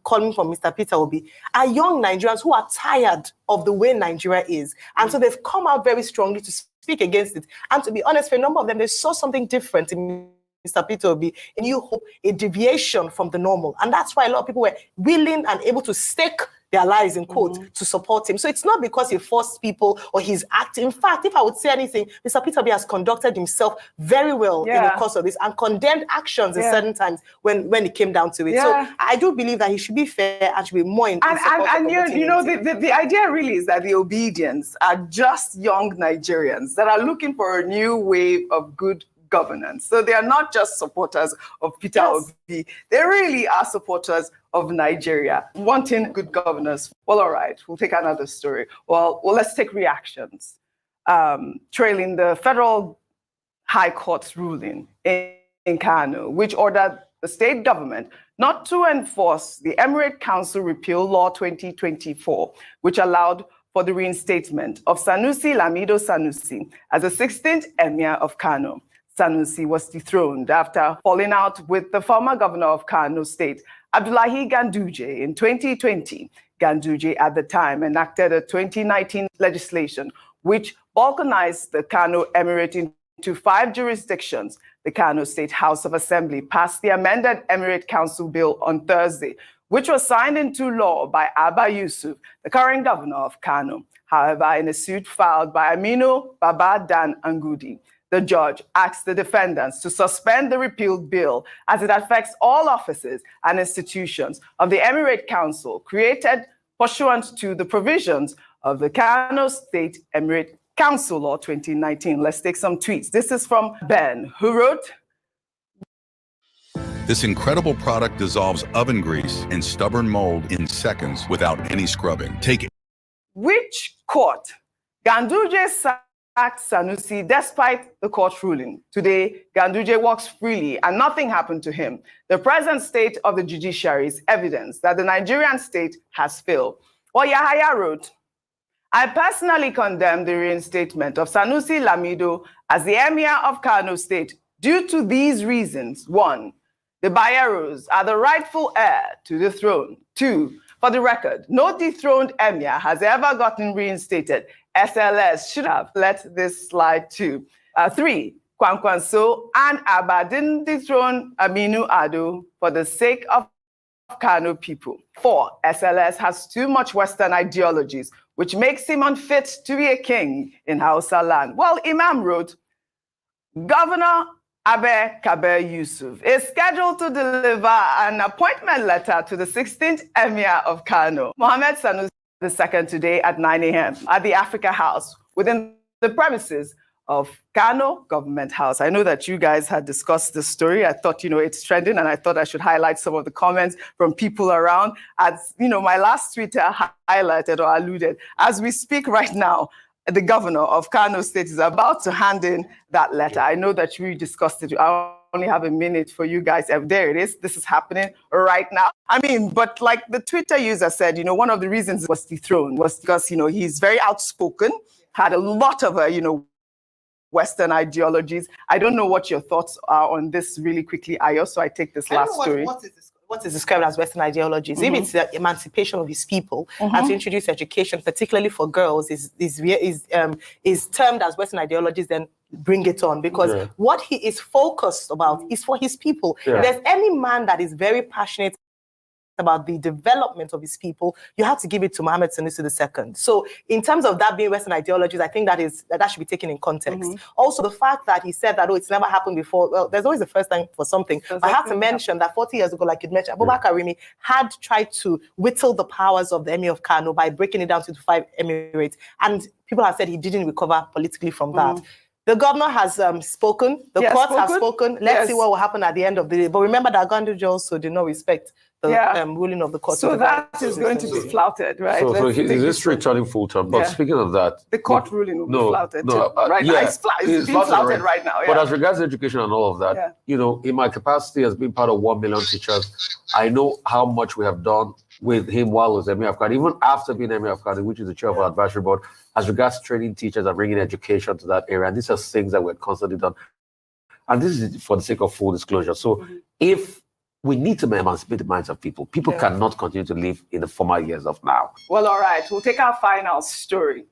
calling from Mr. Peter Obi, are young Nigerians who are tired of the way Nigeria is, and so they've come out very strongly to speak against it. And to be honest, for a number of them, they saw something different in Mr. Peter Obi, a new hope, a deviation from the normal, and that's why a lot of people were willing and able to stake their lives, in quotes, to support him. So it's not because he forced people or he's acting. In fact, if I would say anything, Mr. Peter Obi has conducted himself very well in the course of this and condemned actions at certain times when it came down to it. So I do believe that he should be fair and should be more in support of the idea really is that the obedience are just young Nigerians that are looking for a new wave of good governance. So they are not just supporters of Peter Obi. They really are supporters of Nigeria, wanting good governance. Well, all right, we'll take another story. Well, let's take reactions. Trailing the federal high court's ruling in Kano, which ordered the state government not to enforce the Emirate Council Repeal Law 2024, which allowed for the reinstatement of Sanusi Lamido Sanusi as the 16th Emir of Kano. Sanusi was dethroned after falling out with the former governor of Kano State, Abdullahi Ganduje, in 2020. Ganduje at the time enacted a 2019 legislation which balkanized the Kano Emirate into 5 jurisdictions. The Kano State House of Assembly passed the amended Emirate Council Bill on Thursday, which was signed into law by Abba Yusuf, the current governor of Kano. However, in a suit filed by Aminu Baba Dan Angudi, the judge asked the defendants to suspend the repealed bill as it affects all offices and institutions of the Emirate Council created pursuant to the provisions of the Kano State Emirate Council Law 2019. Let's take some tweets. This is from Ben, who wrote, This incredible product dissolves oven grease and stubborn mold in seconds without any scrubbing. Take it. Which court? Ganduje sacked Sanusi despite the court ruling. Today, Ganduje walks freely and nothing happened to him. The present state of the judiciary is evidence that the Nigerian state has failed. Or Yahaya wrote, I personally condemn the reinstatement of Sanusi Lamido as the Emir of Kano State due to these reasons. 1, The Bayeros are the rightful heir to the throne. 2, for the record, no dethroned emir has ever gotten reinstated. SLS should have let this slide too. 3, Kwankwanso and Abba didn't dethrone Aminu Ado for the sake of Kano people. 4, SLS has too much Western ideologies, which makes him unfit to be a king in Hausa land. Well, Imam wrote, Governor Abe Kabir Yusuf is scheduled to deliver an appointment letter to the 16th Emir of Kano, Mohammed Sanusi II, today at 9 a.m. at the Africa House within the premises of Kano Government House. I know that you guys had discussed this story. I thought, it's trending, and I thought I should highlight some of the comments from people around. As my last tweeter highlighted or alluded, as we speak right now, the governor of Kano State is about to hand in that letter. I know that we discussed it. I only have a minute for you guys. There it is. This is happening right now. But like the Twitter user said, one of the reasons he was dethroned was because, he's very outspoken, had a lot of, Western ideologies. I don't know what your thoughts are on this really quickly, Ayo, so I take this last story. What is described as Western ideologies? If it's the emancipation of his people and to introduce education, particularly for girls, is termed as Western ideologies, then bring it on, because what he is focused about is for his people. If there's any man that is very passionate about the development of his people, you have to give it to Mohammed Sanusi II. So in terms of that being Western ideologies, I think that should be taken in context. Also, the fact that he said that, it's never happened before. Well, there's always a first time for something. I have to mention that 40 years ago, like you mentioned, Abubakar Rimi had tried to whittle the powers of the Emir of Kano by breaking it down to 5 emirates. And people have said he didn't recover politically from that. The governor has spoken. The courts have spoken. Let's see what will happen at the end of the day. But remember that Ganduje also did not respect the ruling of the court. So that is going to be flouted, right? So his history turning full term. But speaking of that, the court ruling will be flouted right now. It's being flouted right now. But as regards education and all of that, in my capacity as being part of 1 million teachers, I know how much we have done with him while he was Emir of Kano, even after being Emir of Kano, which is the chair of our advisory board, as regards training teachers and bringing education to that area. And these are things that we're constantly done. And this is for the sake of full disclosure. So if we need to emancipate the minds of people, cannot continue to live in the former years of now. Well, all right, we'll take our final story.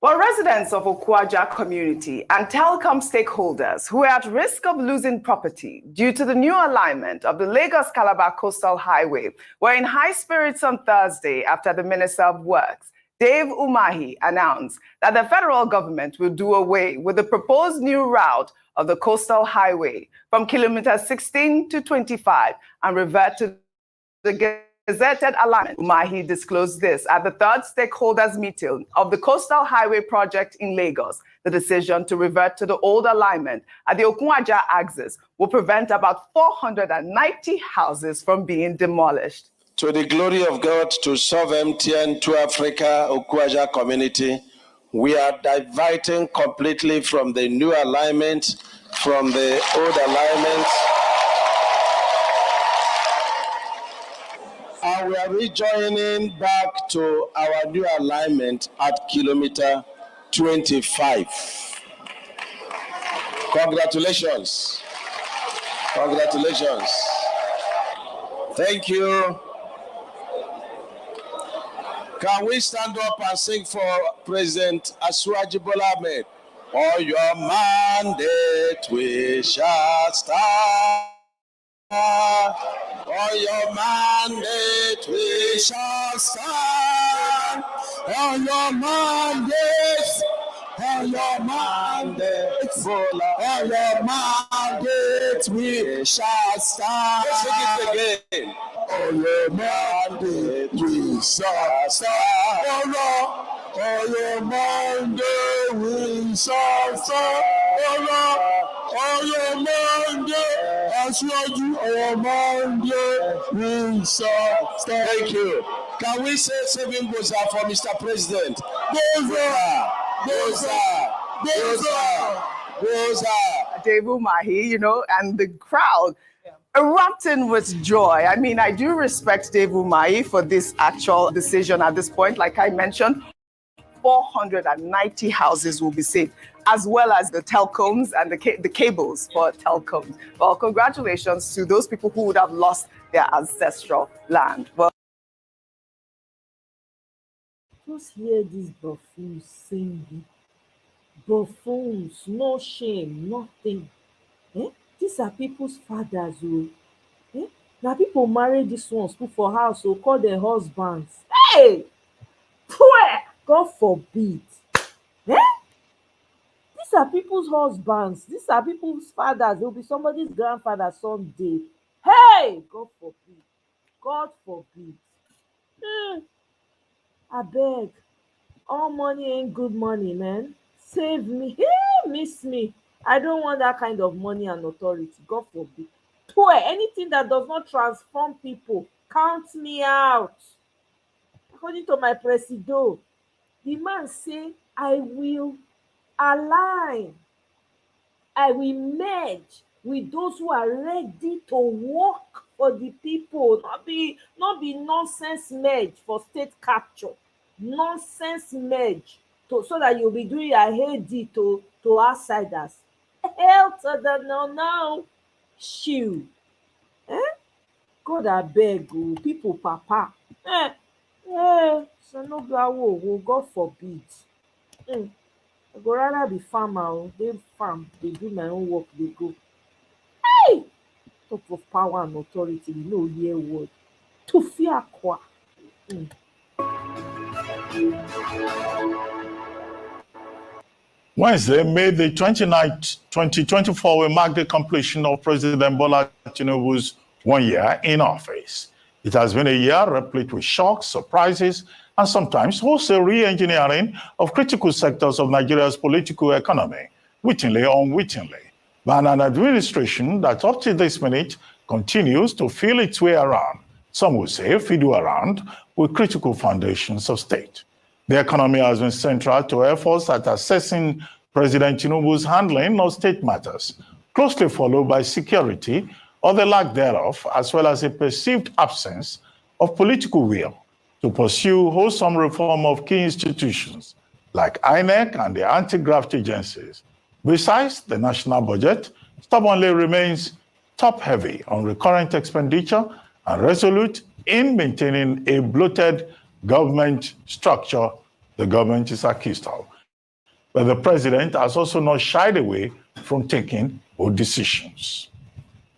Well, residents of Okwaja community and telecom stakeholders who are at risk of losing property due to the new alignment of the Lagos-Calabar Coastal Highway were in high spirits on Thursday after the Minister of Works, Dave Umahi, announced that the federal government will do away with the proposed new route of the Coastal Highway from kilometers 16 to 25 and revert to the gazetted alignment. Umahi disclosed this at the third stakeholders meeting of the Coastal Highway project in Lagos. The decision to revert to the old alignment at the Okwaja axis will prevent about 490 houses from being demolished. To the glory of God, to serve MTN, to Africa, Okwaja community, we are diverting completely from the new alignment, from the old alignment. And we are rejoining back to our new alignment at kilometer 25. Congratulations. Congratulations. Thank you. Can we stand up and sing for President Asuaji Bola Ahmed? For your mandate we shall stand. For your mandate we shall stand. For your mandate. For your mandate. For your mandate we shall stand. Let's sing it again. For your mandate we shall stand. For your mandate we shall stand. For your mandate, as you your mandate we shall stand. Thank you. Can we say saving Boza for Mr. President? Boza! Boza! Boza! Boza! Dave Umahi, and the crowd erupting with joy. I mean, I do respect Dave Umahi for this actual decision at this point. Like I mentioned, 490 houses will be saved. as well as the telecoms and the cables for telecoms. Well, congratulations to those people who would have lost their ancestral land. Well, just hear these buffoons singing. Buffoons, no shame, nothing. Eh? These are people's fathers, oh. Eh? Now people marry these ones, put for house, or call their husbands. Hey! Pwah! God forbid. Eh? These are people's husbands. These are people's fathers. They'll be somebody's grandfather someday. Hey! God forbid. God forbid. Abeg, all money ain't good money, man. Save me. Hey, miss me. I don't want that kind of money and authority. God forbid. Poor anything that does not transform people. Count me out. According to my presido, the man say, I will align, I will merge with those who are ready to work for the people, not be nonsense merge for state capture, nonsense merge so that you'll be doing your heady to outsiders. Hell to the no. Shoo. God abeg o, people papa. So no go awo, God forbid. I go rather be farmer o, dey farm dey do my own work dey go. Hey! Talk of power and authority, you no hear word. Tufiakwa. Wednesday, May the 29th, 2024, will mark the completion of President Bola Tinubu's 1 year in office. It has been a year replete with shocks, surprises, and sometimes wholesale re-engineering of critical sectors of Nigeria's political economy, wittingly or unwittingly, by an administration that up to this minute continues to feel its way around, some would say fiddle around, with critical foundations of state. The economy has been central to efforts at assessing President Tinubu's handling of state matters, closely followed by security or the lack thereof, as well as a perceived absence of political will to pursue wholesome reform of key institutions like INEC and the anti-graft agencies. Besides, the national budget stubbornly remains top-heavy on recurrent expenditure and resolute in maintaining a bloated government structure the government is accused of. But the president has also not shied away from taking bold decisions.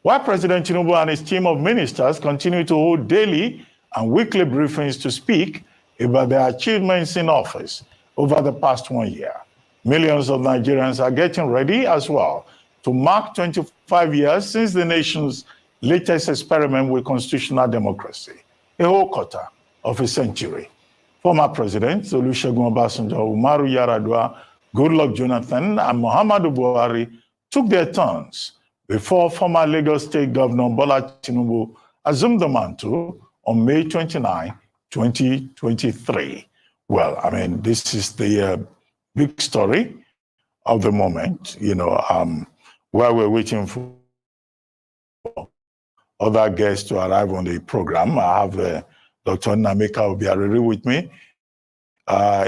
While President Tinubu and his team of ministers continue to hold daily and weekly briefings to speak about their achievements in office over the past 1 year, millions of Nigerians are getting ready as well to mark 25 years since the nation's latest experiment with constitutional democracy, a whole quarter of a century. Former Presidents Olusegun Obasanjo, Umaru Yar'Adua, Goodluck Jonathan, and Muhammadu Buhari took their turns before former Lagos State Governor Bola Tinubu assumed the mantle on May 29, 2023. Well, I mean, this is the big story of the moment, while we're waiting for other guests to arrive on the program. I have Dr. Nameka Obiariri with me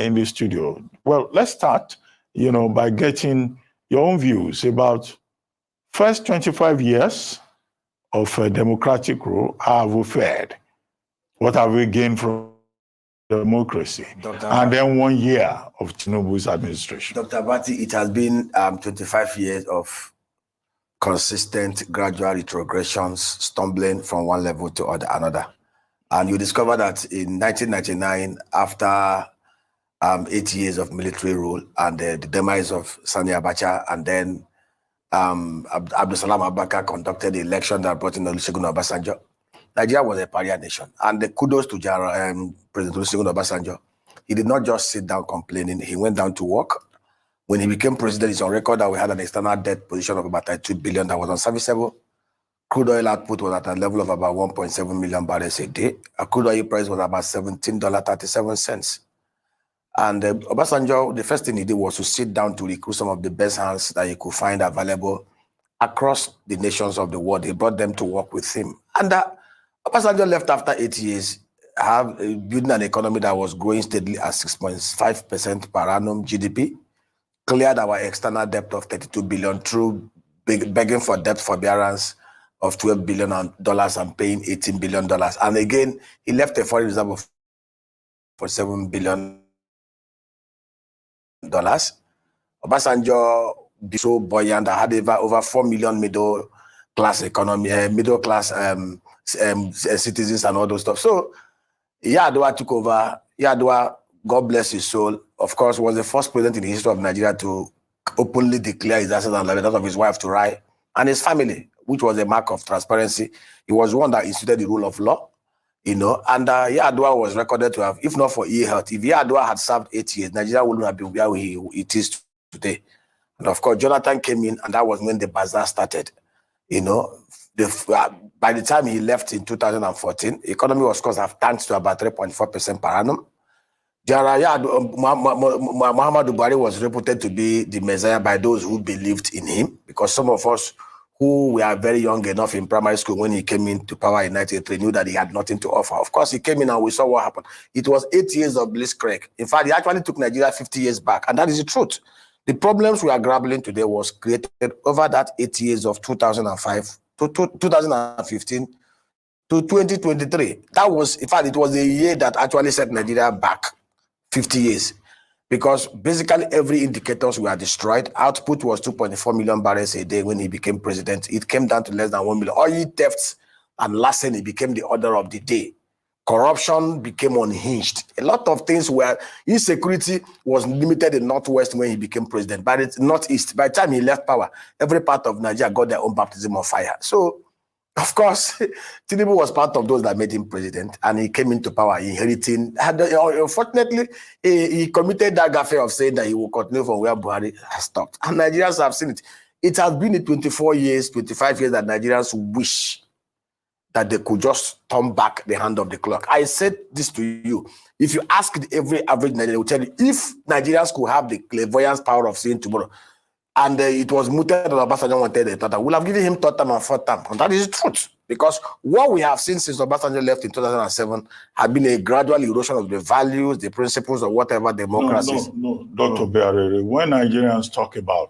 in the studio. Well, let's start, by getting your own views about first 25 years of democratic rule. How have we fared? What have we gained from democracy? And then 1 year of Tinubu's administration. Dr. Bati, it has been 25 years of consistent gradual retrogressions, stumbling from one level to another. And you discover that in 1999, after 8 years of military rule and the demise of Sani Abacha, and then Abdulsalam Abubakar conducted the election that brought in Olusegun Obasanjo, Nigeria was a pariah nation. And the kudos to President Olusegun Obasanjo. He did not just sit down complaining, he went down to work. When he became president, it's on record that we had an external debt position of about 2 billion that was unserviceable. Crude oil output was at a level of about 1.7 million barrels a day. A crude oil price was about $17.37. And Obasanjo, the first thing he did was to sit down to recruit some of the best hands that he could find available across the nations of the world. He brought them to work with him. And Obasanjo left after 8 years, building an economy that was growing steadily at 6.5% per annum GDP, cleared our external debt of 32 billion through begging for debt forbearance of $12 billion and paying $18 billion. And again, he left a foreign reserve of $7 billion. Obasanjo be so buoyant. I had over 4 million middle class citizens and all those stuff. So Yar'Adua took over. Yar'Adua, God bless his soul, of course, was the first president in the history of Nigeria to openly declare his assets and liabilities of his wife to Rai and his family, which was a mark of transparency. He was one that instituted the rule of law, and Yar'Adua was recorded to have, if not for e-health, if Yar'Adua had served 8 years, Nigeria wouldn't have been where it is today. And of course, Jonathan came in, and that was when the bazaar started. By the time he left in 2014, the economy was, of course, have tanked to about 3.4% per annum. Muhammadu Buhari was reputed to be the messiah by those who believed in him, because some of us who were very young enough in primary school when he came into power in 1983 knew that he had nothing to offer. Of course, he came in and we saw what happened. It was 8 years of blitzkrieg. In fact, he actually took Nigeria 50 years back, and that is the truth. The problems we are grappling today was created over that 8 years of 2005 to 2015 to 2023. That was, in fact, it was a year that actually set Nigeria back 50 years, because basically every indicators were destroyed. Output was 2.4 million barrels a day when he became president. It came down to less than 1 million. Oil thefts and larceny became the order of the day. Corruption became unhinged. A lot of things were, insecurity was limited in Northwest when he became president, but it's Northeast. By the time he left power, every part of Nigeria got their own baptism of fire. So, of course, Tinubu was part of those that made him president, and he came into power inheriting. Unfortunately, he committed that gaffe of saying that he will continue from where Buhari has stopped. And Nigerians have seen it. It has been 24 years, 25 years that Nigerians wish that they could just turn back the hand of the clock. I said this to you. If you ask every average Nigerian, they will tell you, if Nigerians could have the clairvoyance power of seeing tomorrow, and it was mooted that Obasanjo wanted a third term, we'll have given him third term and fourth term. And that is the truth. Because what we have seen since Obasanjo left in 2007 had been a gradual erosion of the values, the principles of whatever democracy is. No, Dr. Bearere, when Nigerians talk about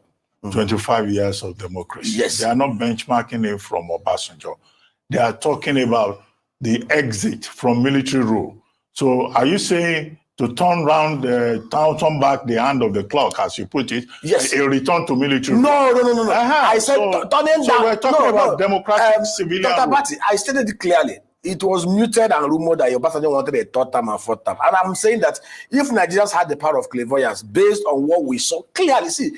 25 years of democracy, yes, they are not benchmarking it from Obasanjo. They are talking about the exit from military rule. So are you saying to turn turn back the hand of the clock, as you put it, yes, a return to military? No. I said turning so down. we're talking about democratic civilian Dr. rule. Bati, I stated it clearly. It was muted and rumored that Obasanjo wanted a third term and fourth term. And I'm saying that if Nigerians had the power of clairvoyance based on what we saw clearly, see,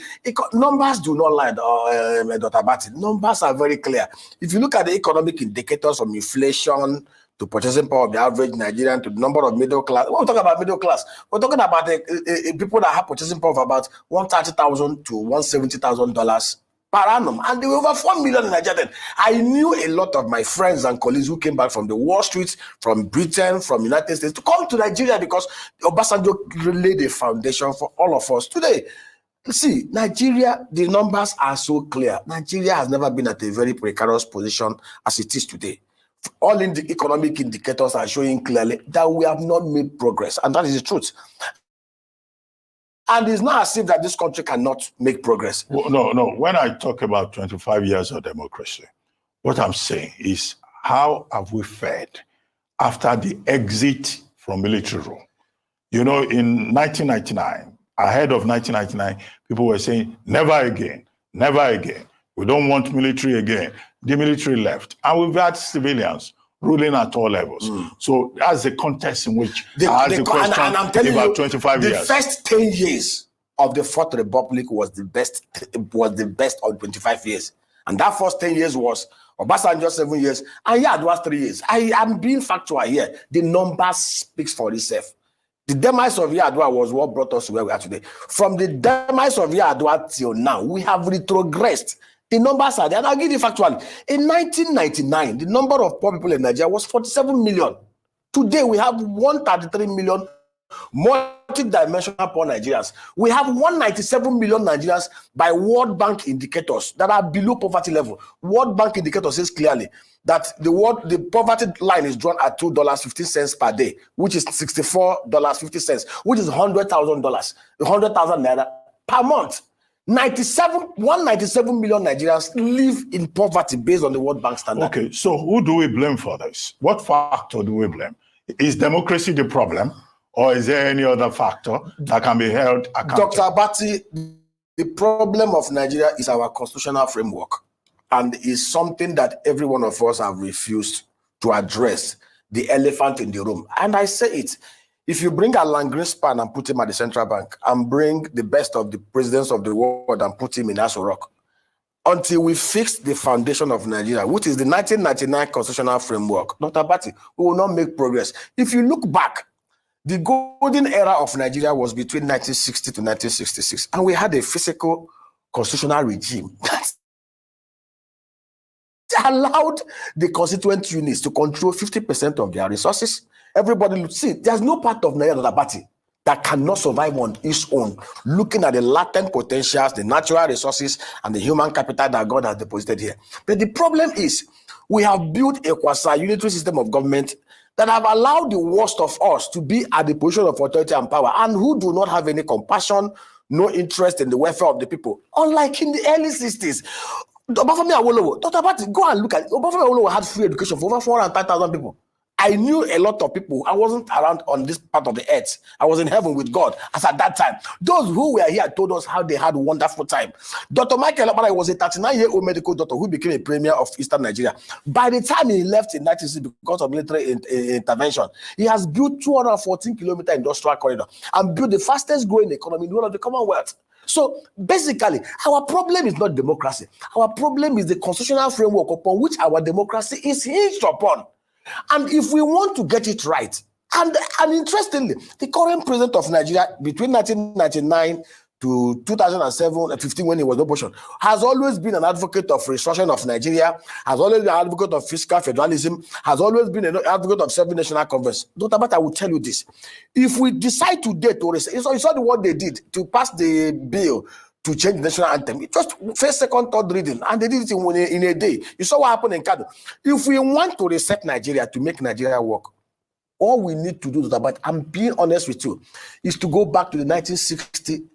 numbers do not lie, Dr. Bati. Numbers are very clear. If you look at the economic indicators from inflation to purchasing power of the average Nigerian to the number of middle class. When we talk about middle class, we're talking about people that have purchasing power of about $130,000 to $170,000 per annum. And there were over 4 million in Nigeria then. I knew a lot of my friends and colleagues who came back from the Wall Street, from Britain, from United States to come to Nigeria because Obasanjo laid a foundation for all of us today. See, Nigeria, the numbers are so clear. Nigeria has never been at a very precarious position as it is today. All in the economic indicators are showing clearly that we have not made progress, and that is the truth. And it's not as if that this country cannot make progress. Well, no. When I talk about 25 years of democracy, what I'm saying is, how have we fared after the exit from military rule? In 1999, ahead of 1999, people were saying, never again, never again. We don't want military again. The military left. And we've had civilians ruling at all levels. So that's the context in which I asked the question and I'm telling about you, 25 years. The first 10 years of the Fourth Republic was the best of 25 years. And that first 10 years was Obasanjo 7 years, and Yar'Adua 3 years. I am being factual here. The numbers speaks for itself. The demise of Yar'Adua was what brought us to where we are today. From the demise of Yar'Adua till now, we have retrogressed. The numbers are there. And I'll give you factually. In 1999, the number of poor people in Nigeria was 47 million. Today, we have 133 million multi-dimensional poor Nigerians. We have 197 million Nigerians by World Bank indicators that are below poverty level. World Bank indicator says clearly that the poverty line is drawn at $2.50 per day, which is $64.50, which is $100,000, 100,000 naira per month. 197 million Nigerians live in poverty based on the World Bank standard. Okay, so who do we blame for this? What factor do we blame? Is democracy the problem, or is there any other factor that can be held accountable? Dr. Abati, the problem of Nigeria is our constitutional framework, and is something that every one of us have refused to address, the elephant in the room. And I say it, if you bring Alan Greenspan and put him at the central bank, and bring the best of the presidents of the world and put him in Aso Rock, until we fix the foundation of Nigeria, which is the 1999 constitutional framework, Dr. Abati, we will not make progress. If you look back, the golden era of Nigeria was between 1960 to 1966, and we had a physical constitutional regime that allowed the constituent units to control 50% of their resources. Everybody, see, there's no part of Nigeria, Dr. Abati, that cannot survive on its own, looking at the latent potentials, the natural resources, and the human capital that God has deposited here. But the problem is, we have built a quasi-unitary system of government that have allowed the worst of us to be at the position of authority and power, and who do not have any compassion, no interest in the welfare of the people. Unlike in the early 60s, Dr. Abati, go and look at it. Obafemi Awolowo had free education for over 430,000 people. I knew a lot of people. I wasn't around on this part of the earth. I was in heaven with God as at that time. Those who were here told us how they had a wonderful time. Dr. Michael Opara was a 39-year-old medical doctor who became a premier of Eastern Nigeria. By the time he left in 1960 because of military intervention, he has built 214-kilometer industrial corridor and built the fastest growing economy in the world of the Commonwealth. So basically, our problem is not democracy. Our problem is the constitutional framework upon which our democracy is hinged upon. And if we want to get it right, and interestingly, the current president of Nigeria between 1999 to 2007-15, when he was in opposition, has always been an advocate of restructuring of Nigeria, has always been an advocate of fiscal federalism, has always been an advocate of serving national conference. Dr. Abati, I will tell you this. If we decide today to, you saw what they did to pass the bill to change the national anthem. It just first, second, third reading, and they did it in a day. You saw what happened in Kano. If we want to reset Nigeria, to make Nigeria work, all we need to do, but I'm being honest with you, is to go back to the 1963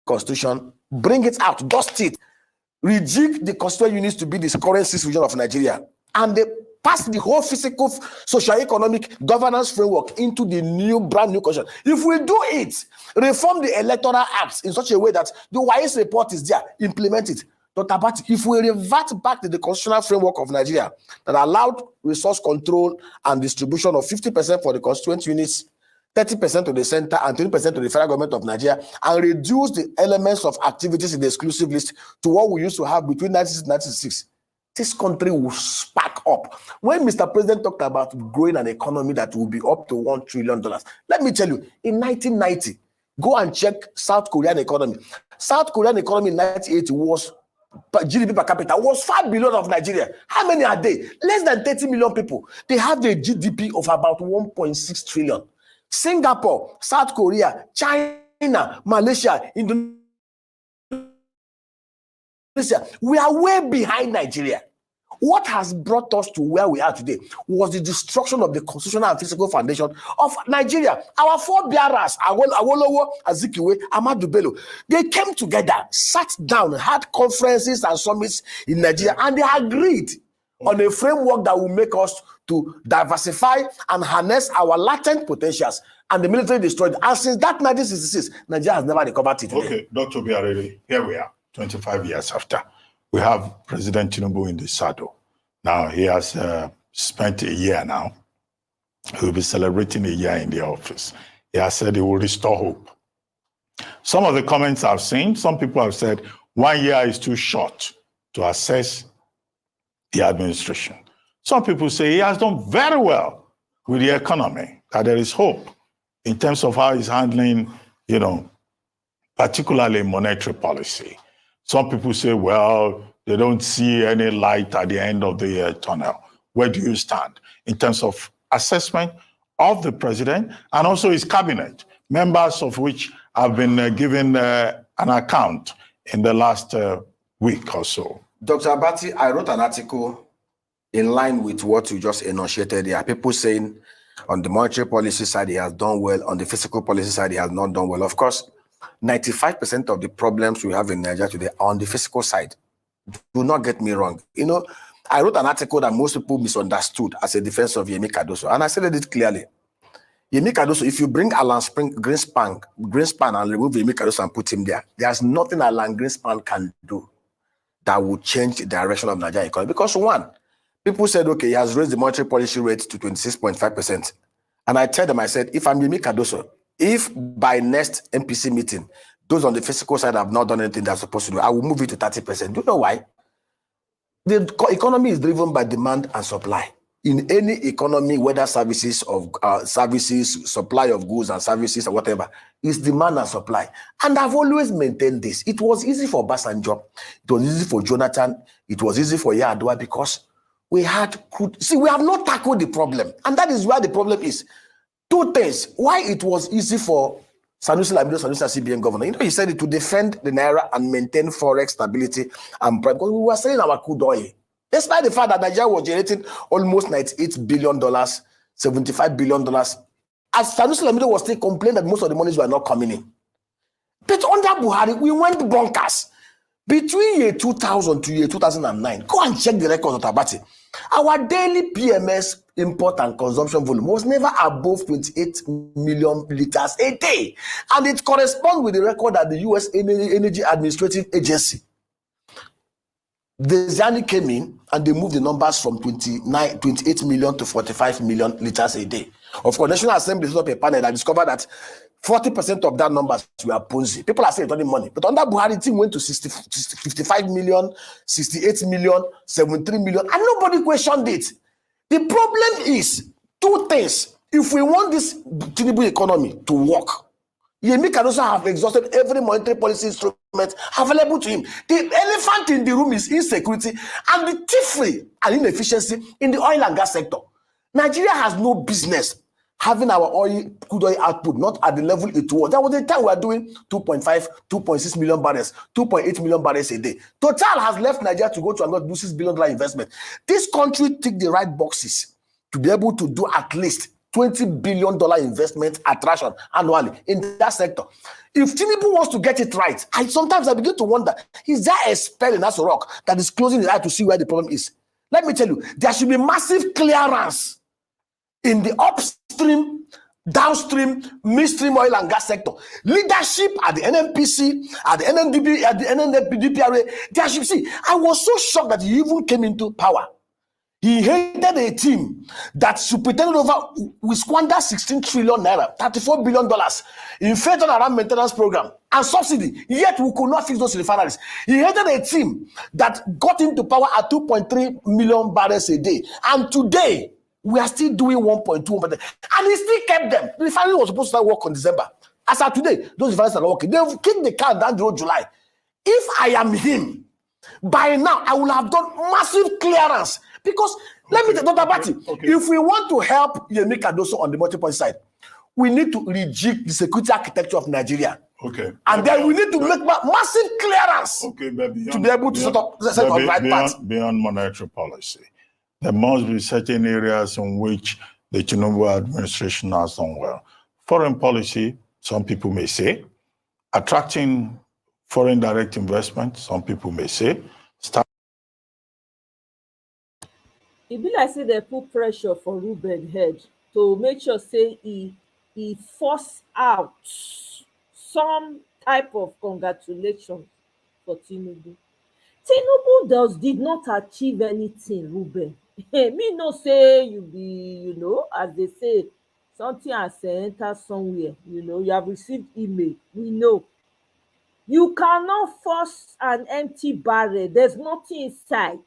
Constitution, bring it out, dust it, rejig the constituent units to be the current sixth region of Nigeria, and they pass the whole physical, socio-economic governance framework into the brand new constitution. If we do it, reform the electoral acts in such a way that the WIS report is there, implement it. Dr. Abati, if we revert back to the constitutional framework of Nigeria that allowed resource control and distribution of 50% for the constituent units, 30% to the center and 20% to the federal government of Nigeria, and reduce the elements of activities in the exclusive list to what we used to have between 1996 and 1996, this country will spark up. When Mr. President talked about growing an economy that will be up to $1 trillion, let me tell you, in 1990, go and check South Korean economy. South Korean economy in 1980 was, GDP per capita was 5 billion of Nigeria. How many are they? Less than 30 million people. They have a GDP of about 1.6 trillion. Singapore, South Korea, China, Malaysia, Indonesia, we are way behind Nigeria. What has brought us to where we are today was the destruction of the constitutional and physical foundation of Nigeria. Our forebearers, Awolowo, Azikiwe, Ahmadu Bello, they came together, sat down, had conferences and summits in Nigeria, and they agreed on a framework that will make us to diversify and harness our latent potentials. And the military destroyed it. And since that 1966, Nigeria has never recovered it. Okay, Dr. Biarere, here we are, 25 years after. We have President Tinubu in the saddle. Now, he has spent a year now. He will be celebrating a year in the office. He has said he will restore hope. Some of the comments I've seen, some people have said 1 year is too short to assess the administration. Some people say he has done very well with the economy, that there is hope in terms of how he's handling, particularly monetary policy. Some people say, well, they don't see any light at the end of the tunnel. Where do you stand in terms of assessment of the president and also his cabinet, members of which have been given an account in the last week or so? Dr. Abati, I wrote an article in line with what you just enunciated. There are people saying on the monetary policy side, he has done well. On the fiscal policy side, he has not done well. Of course, 95% of the problems we have in Nigeria today are on the physical side. Do not get me wrong. You know, I wrote an article that most people misunderstood as a defense of Yemi Cardoso, and I said it clearly. Yemi Cardoso, if you bring Alan Greenspan and remove Yemi Cardoso and put him there, there's nothing Alan Greenspan can do that will change the direction of Nigerian economy. Because one, people said, okay, he has raised the monetary policy rate to 26.5%. And I tell them, I said, if I'm Yemi Cardoso, if by next MPC meeting, those on the physical side have not done anything they're supposed to do, I will move it to 30%. Do you know why? The economy is driven by demand and supply. In any economy, whether services, supply of goods and services or whatever, it's demand and supply. And I've always maintained this. It was easy for Obasanjo, it was easy for Jonathan, it was easy for Yar'Adua because we had crude. See, we have not tackled the problem. And that is where the problem is. Two things. Why it was easy for Sanusi Lamido, Sanusi CBN governor. You know, he said it to defend the Naira and maintain forex stability and because we were selling our crude oil. Despite the fact that Nigeria was generating almost $98 billion, $75 billion, as Sanusi Lamido was still complaining that most of the monies were not coming in. But under Buhari, we went bonkers. Between year 2000 to year 2009, go and check the records of Tabati. Our daily PMS import and consumption volume was never above 28 million liters a day. And it corresponds with the record at the U.S. Energy Administrative Agency. The Zani came in and they moved the numbers from 28 million to 45 million liters a day. Of course, National Assembly set up a panel that discovered that 40% of that numbers were Ponzi. People are saying it's money. But under Buhari, team went to 55 million, 68 million, 73 million, and nobody questioned it. The problem is two things. If we want this Tinubu economy to work, Yemi can also have exhausted every monetary policy instrument available to him. The elephant in the room is insecurity and the thievery and inefficiency in the oil and gas sector. Nigeria has no business having our crude oil output not at the level it was. There was a time we were doing 2.5, 2.6 million barrels, 2.8 million barrels a day. Total has left Nigeria to go to another $6 billion investment. This country ticked the right boxes to be able to do at least $20 billion investment attraction annually in that sector. If Tinubu wants to get it right, sometimes I begin to wonder, is there a spell in Aso Rock that is closing the eye to see where the problem is? Let me tell you, there should be massive clearance in the upstream, downstream, midstream oil and gas sector. Leadership at the NNPC, at the NNDP, at the NNDPRA, there should see. I was so shocked that he even came into power. He hated a team that superintended over, we squandered 16 trillion naira, $34 billion in federal around maintenance program and subsidy, yet we could not fix those refineries. He hated a team that got into power at 2.3 million barrels a day. And today, we are still doing 1.2, and he still kept them. The refinery was supposed to start work on December. As of today, those refineries are not working. They've kicked the can down the road July. If I am him, by now, I will have done massive clearance. Because, let me tell you, Dr. Bati, if we want to help Yemi Cardoso on the multiple side, we need to rejig the security architecture of Nigeria. Okay. And then we need to make massive clearance to be able to set up the right path. Beyond monetary policy, there must be certain areas in which the Tinubu administration has done well. Foreign policy, some people may say, attracting foreign direct investment, some people may say, e be like say they put pressure for Ruben head to make sure say he force out some type of congratulations for Tinubu. Tinubu did not achieve anything, Ruben. Me no say you be, as they say, something has entered somewhere, you have received email. We know. You cannot force an empty barrel. There's nothing inside.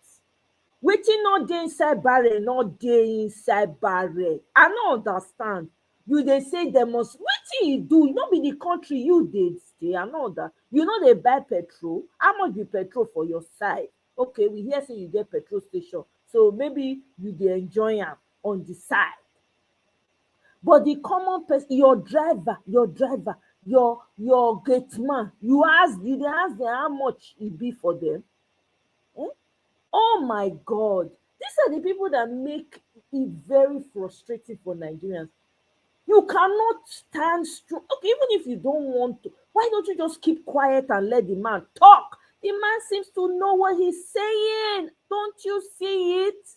Wetin no dey inside barrel no dey inside barrel. I no understand. You dey say dem must wetin you do, no be the country you dey stay. I no understand. You no dey buy petrol. How much be petrol for your side? Okay, we hear say you get petrol station, so maybe you dey enjoy am on the side. But the common person, your driver, your gate man, you dey ask them how much e be for them. Oh my God, these are the people that make it very frustrating for Nigerians. You cannot stand strong. Okay, even if you don't want to, why don't you just keep quiet and let the man talk? The man seems to know what he's saying. Don't you see it?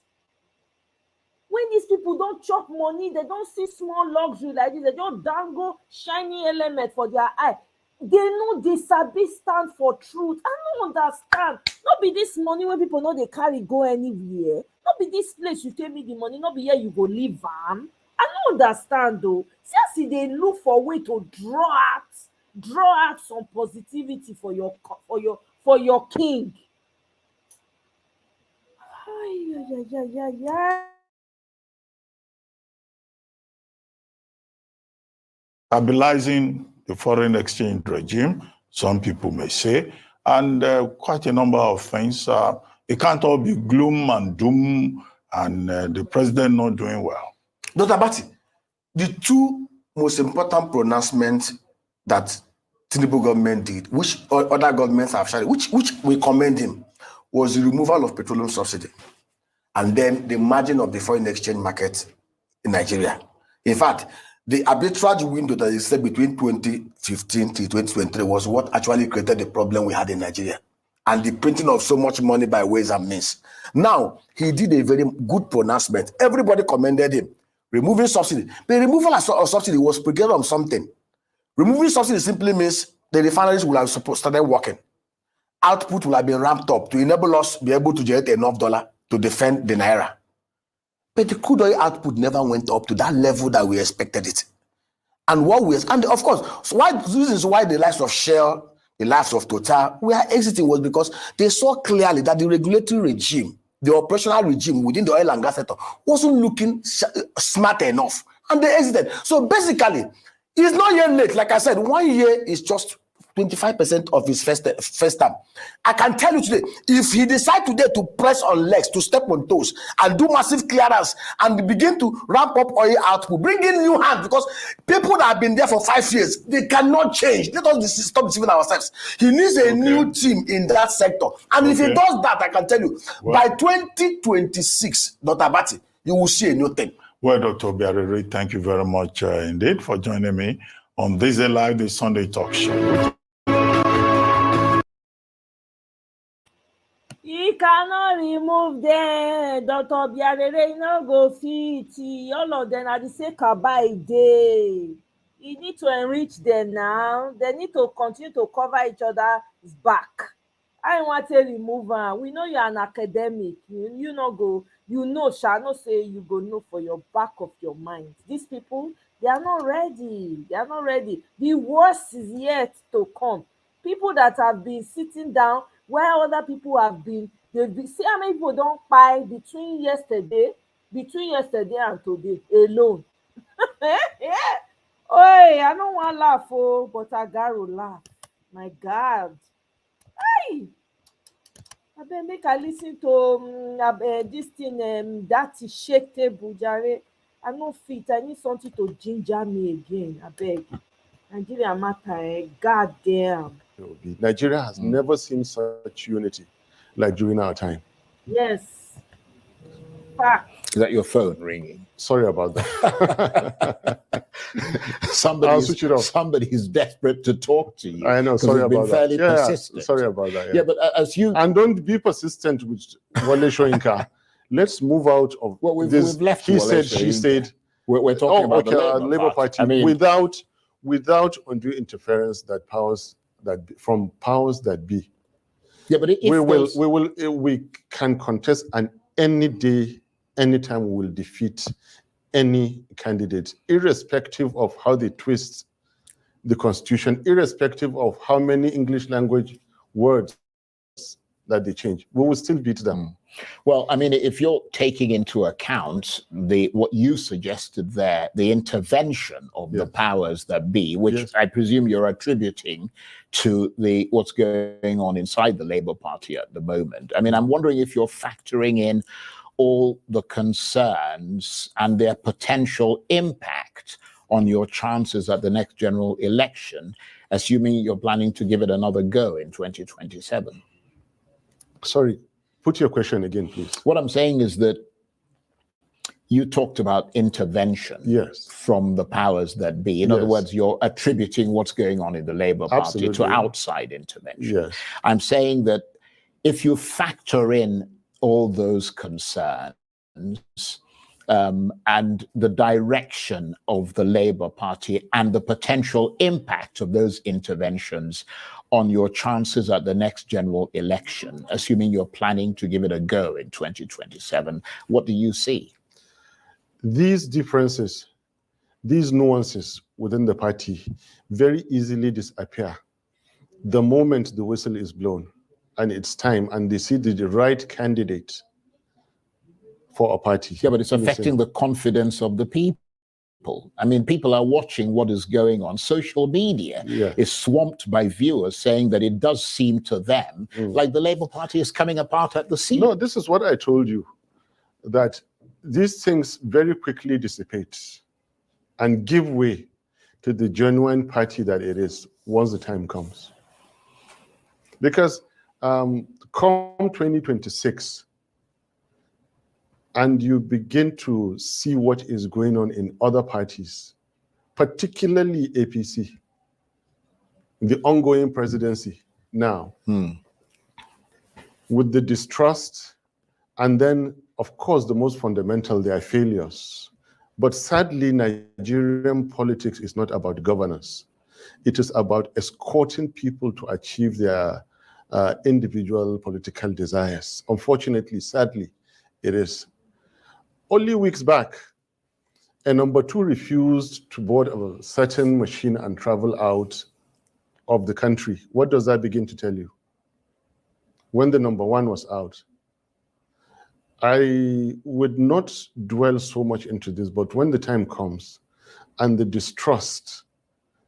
When these people don't chop money, they don't see small luxury like this, they just dangle shiny element for their eye. They know they sabi stand for truth. I don't understand. Not be this money when people know they carry go anywhere. Not be this place you take me the money. Not be here you go live am. I don't understand though. See as they look for way to draw out some positivity for your king. Ay, ay, ay, ay, ay, ay. Stabilizing the foreign exchange regime, some people may say, and quite a number of things. It can't all be gloom and doom and the president not doing well. Dr. Bati, the two most important pronouncements that Tinubu government did, which other governments have shared, which we commend him, was the removal of petroleum subsidy and then the margin of the foreign exchange market in Nigeria. In fact, the arbitrage window that is set between 2015 to 2023 was what actually created the problem we had in Nigeria and the printing of so much money by ways and means. Now, he did a very good pronouncement. Everybody commended him. Removing subsidy. The removal of subsidy was predicated on something. Removing subsidy simply means the refineries will have started working. Output will have been ramped up to enable us to be able to generate enough dollar to defend the naira. But the crude oil output never went up to that level that we expected it. And of course, so reasons why the likes of Shell, the likes of Total, we are exiting was because they saw clearly that the regulatory regime, the operational regime within the oil and gas sector wasn't looking smart enough. And they exited. So basically, it's not yet late. Like I said, 1 year is just 25% of his first term. I can tell you today, if he decides today to press on legs, to step on toes, and do massive clearance, and begin to ramp up oil output, bring in new hands, because people that have been there for 5 years, they cannot change. Let us stop deceiving ourselves. He needs a new team in that sector. And if he does that, I can tell you, by 2026, Dr. Bati, you will see a new thing. Well, Dr. Obiarere, thank you very much indeed for joining me on this Live, the Sunday Talk Show. You cannot remove them. Dr. Obiarere, no go fit. All of them are the same kabai day. You need to enrich them now. They need to continue to cover each other's back. I want to remove them. We know you're an academic. You know go. You know, shall not say you go know for your back of your mind. These people, they are not ready. They are not ready. The worst is yet to come. People that have been sitting down where other people have been, see how many people don't buy between yesterday and today alone. Yeah. Oh, I don't want to laugh, but I gotta laugh. My God. Hey. I beg make I listen to this thing, that is shake table, jare. I no fit. I need something to ginger me again. I beg. Nigeria matter, God damn. Nigeria has never seen such unity like during our time. Yes. Fact. Is that your phone ringing? Sorry about that. Somebody's desperate to talk to you. I know. Sorry about that. Persistent. Sorry about that. Yeah, but as you and don't be persistent with Wole Soyinka. Let's move out of we've left. He said, she said. We're talking about the Labour Party. I mean, without undue interference from powers that be. Yeah, but we can contest, and any day, anytime we will defeat any candidate, irrespective of how they twist the constitution, irrespective of how many English language words that they change. We will still beat them. Well, I mean, if you're taking into account what you suggested there, the intervention of the powers that be, which I presume you're attributing to what's going on inside the Labour Party at the moment. I mean, I'm wondering if you're factoring in all the concerns and their potential impact on your chances at the next general election, assuming you're planning to give it another go in 2027. Sorry, put your question again, please. What I'm saying is that you talked about intervention from the powers that be. In other words, you're attributing what's going on in the Labour Party to outside intervention. I'm saying that if you factor in all those concerns and the direction of the Labour Party and the potential impact of those interventions on your chances at the next general election, assuming you're planning to give it a go in 2027, what do you see? These differences, these nuances within the party very easily disappear the moment the whistle is blown and it's time and they see the right candidate for a party. Yeah, but it's affecting the confidence of the people. I mean, people are watching what is going on. Social media is swamped by viewers saying that it does seem to them like the Labour Party is coming apart at the seams. No, this is what I told you, that these things very quickly dissipate and give way to the genuine party that it is once the time comes. Because come 2026, and you begin to see what is going on in other parties, particularly APC, the ongoing presidency now, with the distrust, and then, of course, the most fundamental, their failures. But sadly, Nigerian politics is not about governance. It is about escorting people to achieve their individual political desires. Unfortunately, sadly, it is. Only weeks back, a number 2 refused to board a certain machine and travel out of the country. What does that begin to tell you? When the number 1 was out, I would not dwell so much into this, but when the time comes and the distrust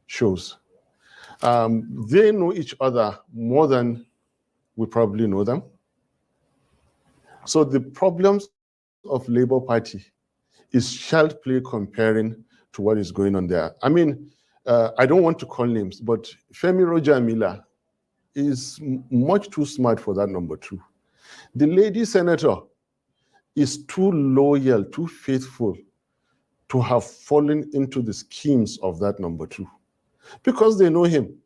shows, they know each other more than we probably know them. So the problems of Labour Party is child play comparing to what is going on there. I mean, I don't want to call names, but Femi Roger Miller is much too smart for that number 2. The lady senator is too loyal, too faithful to have fallen into the schemes of that number 2. Because they know him.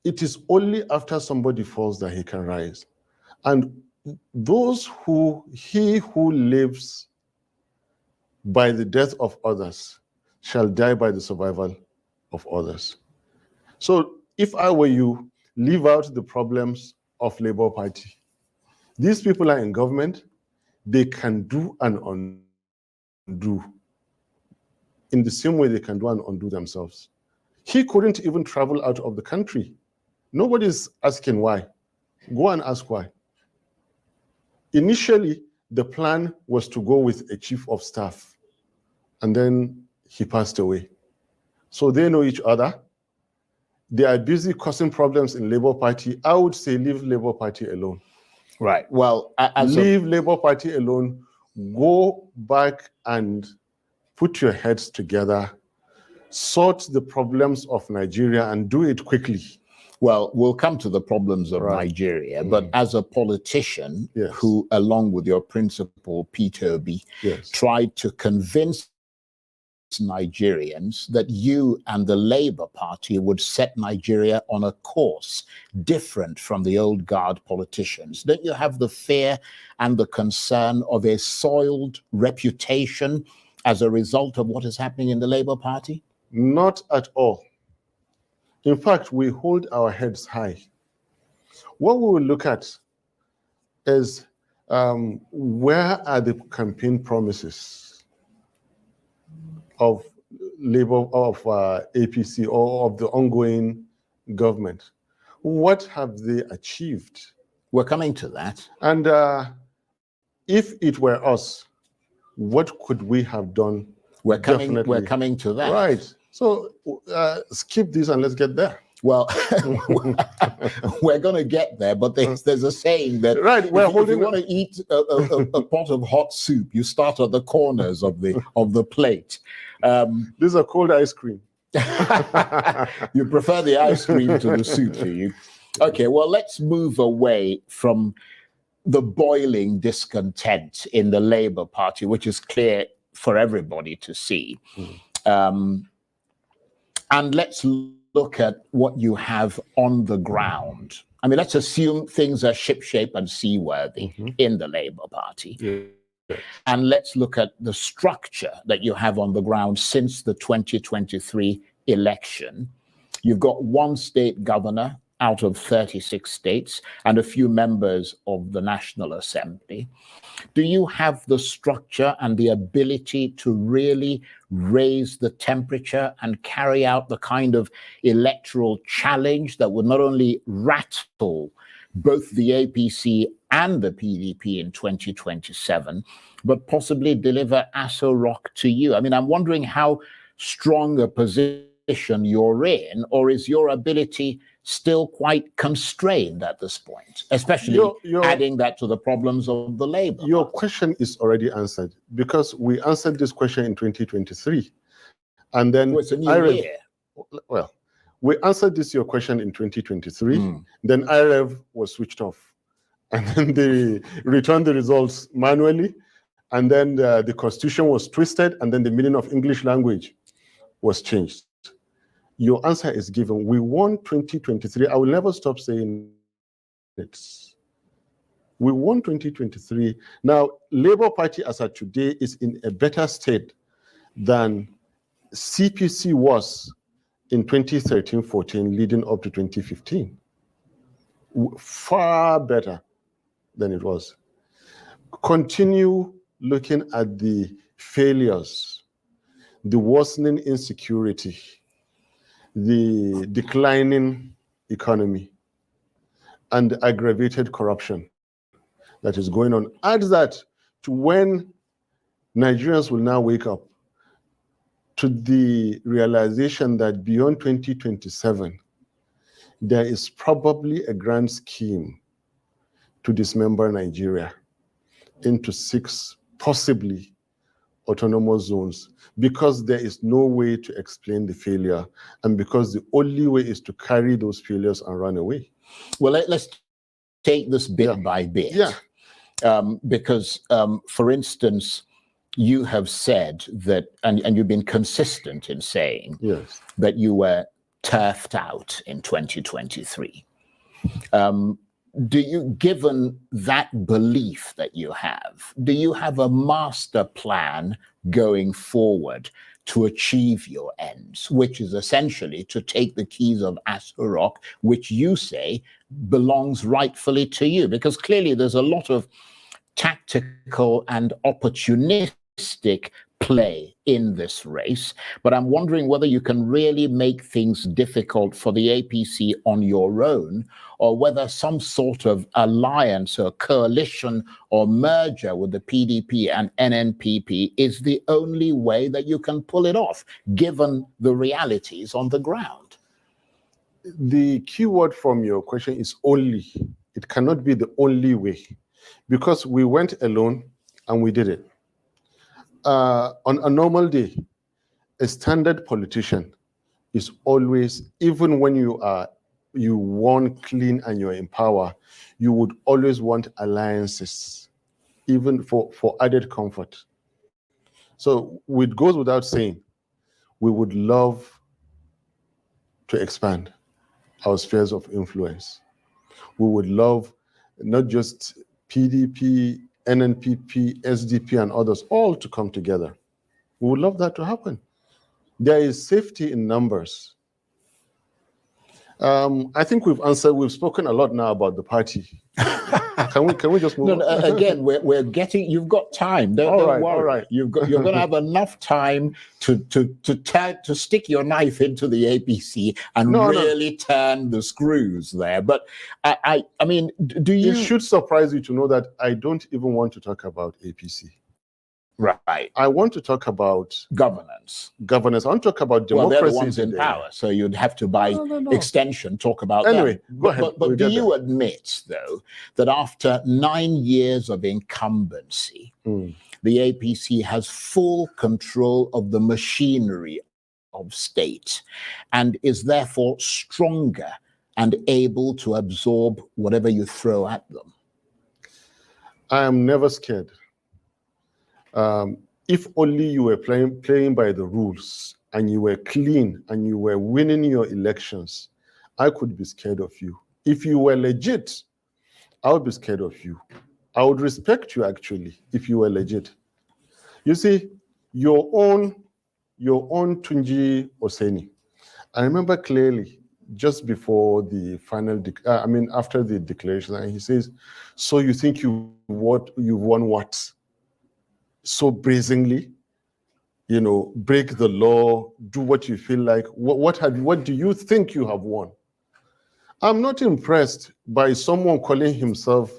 It is only after somebody falls that he can rise. And he who lives by the death of others shall die by the survival of others. So if I were you, leave out the problems of Labour Party. These people are in government. They can do and undo in the same way they can do and undo themselves. He couldn't even travel out of the country. Nobody's asking why. Go and ask why. Initially, the plan was to go with a chief of staff, and then he passed away. So they know each other. They are busy causing problems in Labour Party. I would say leave Labour Party alone. Right. Well, leave Labour Party alone. Go back and put your heads together. Sort the problems of Nigeria and do it quickly. Well, we'll come to the problems of Nigeria, but as a politician who, along with your principal, Peter Obi, tried to convince Nigerians that you and the Labour Party would set Nigeria on a course different from the old guard politicians, don't you have the fear and the concern of a soiled reputation as a result of what is happening in the Labour Party? Not at all. In fact, we hold our heads high. What we will look at is where are the campaign promises of Labour, of APC, or of the ongoing government? What have they achieved? We're coming to that. And if it were us, what could we have done? We're coming to that. Right. So skip this and let's get there. Well, we're going to get there, but there's a saying that if you want to eat a pot of hot soup, you start at the corners of the plate. This is a cold ice cream. You prefer the ice cream to the soup, do you? Okay, well, let's move away from the boiling discontent in the Labour Party, which is clear for everybody to see. And let's look at what you have on the ground. I mean, let's assume things are shipshape and seaworthy in the Labour Party. Yeah. And let's look at the structure that you have on the ground since the 2023 election. You've got one state governor out of 36 states and a few members of the National Assembly. Do you have the structure and the ability to really raise the temperature and carry out the kind of electoral challenge that would not only rattle both the APC and the PDP in 2027, but possibly deliver Aso Rock to you? I mean, I'm wondering how strong a position you're in, or is your ability still quite constrained at this point, especially adding that to the problems of the Labour? Your question is already answered, because we answered this question in 2023. And then it's a new year. Well, we answered your question in 2023. Then IREV was switched off. And then they returned the results manually. And then the constitution was twisted. And then the meaning of English language was changed. Your answer is given. We won 2023. I will never stop saying it. We won 2023. Now, Labour Party as of today is in a better state than CPC was in 2013-14, leading up to 2015. Far better than it was. Continue looking at the failures, the worsening insecurity, the declining economy, and the aggravated corruption that is going on. Add that to when Nigerians will now wake up to the realization that beyond 2027, there is probably a grand scheme to dismember Nigeria into 6, possibly, autonomous zones, because there is no way to explain the failure, and because the only way is to carry those failures and run away. Well, let's take this bit by bit. Because, for instance, you have said that, and you've been consistent in saying that you were turfed out in 2023. Do you, given that belief that you have, do you have a master plan going forward to achieve your ends, which is essentially to take the keys of Aso Rock, which you say belongs rightfully to you? Because clearly there's a lot of tactical and opportunistic play in this race, but I'm wondering whether you can really make things difficult for the APC on your own, or whether some sort of alliance or coalition or merger with the PDP and NNPP is the only way that you can pull it off, given the realities on the ground. The key word from your question is only. It cannot be the only way, because we went alone and we did it. On a normal day, a standard politician is always, even when you won clean and you're in power, you would always want alliances, even for added comfort. So it goes without saying, we would love to expand our spheres of influence. We would love not just PDP, NNPP, SDP, and others all to come together. We would love that to happen. There is safety in numbers. I think we've spoken a lot now about the party. Can we just move on? Again, we're getting, you've got time. Don't worry. All right. You're going to have enough time to stick your knife into the APC and really turn the screws there. But I mean, do you? It should surprise you to know that I don't even want to talk about APC. Right. I want to talk about governance. I want to talk about democracy. Well, they're the ones in power, so you'd have to, by extension, talk about anyway, them. Go ahead. But do you admit, though, that after 9 years of incumbency, the APC has full control of the machinery of state and is therefore stronger and able to absorb whatever you throw at them? I am never scared. if only you were playing by the rules and you were clean and you were winning your elections, I could be scared of you. If you were legit, I would be scared of you. I would respect you actually if you were legit. You see, your own Tunji Oseni. I remember clearly just before the final, after the declaration, and he says, "So you think you won what? So brazenly, break the law, do what you feel like. What do you think you have won?" I'm not impressed by someone calling himself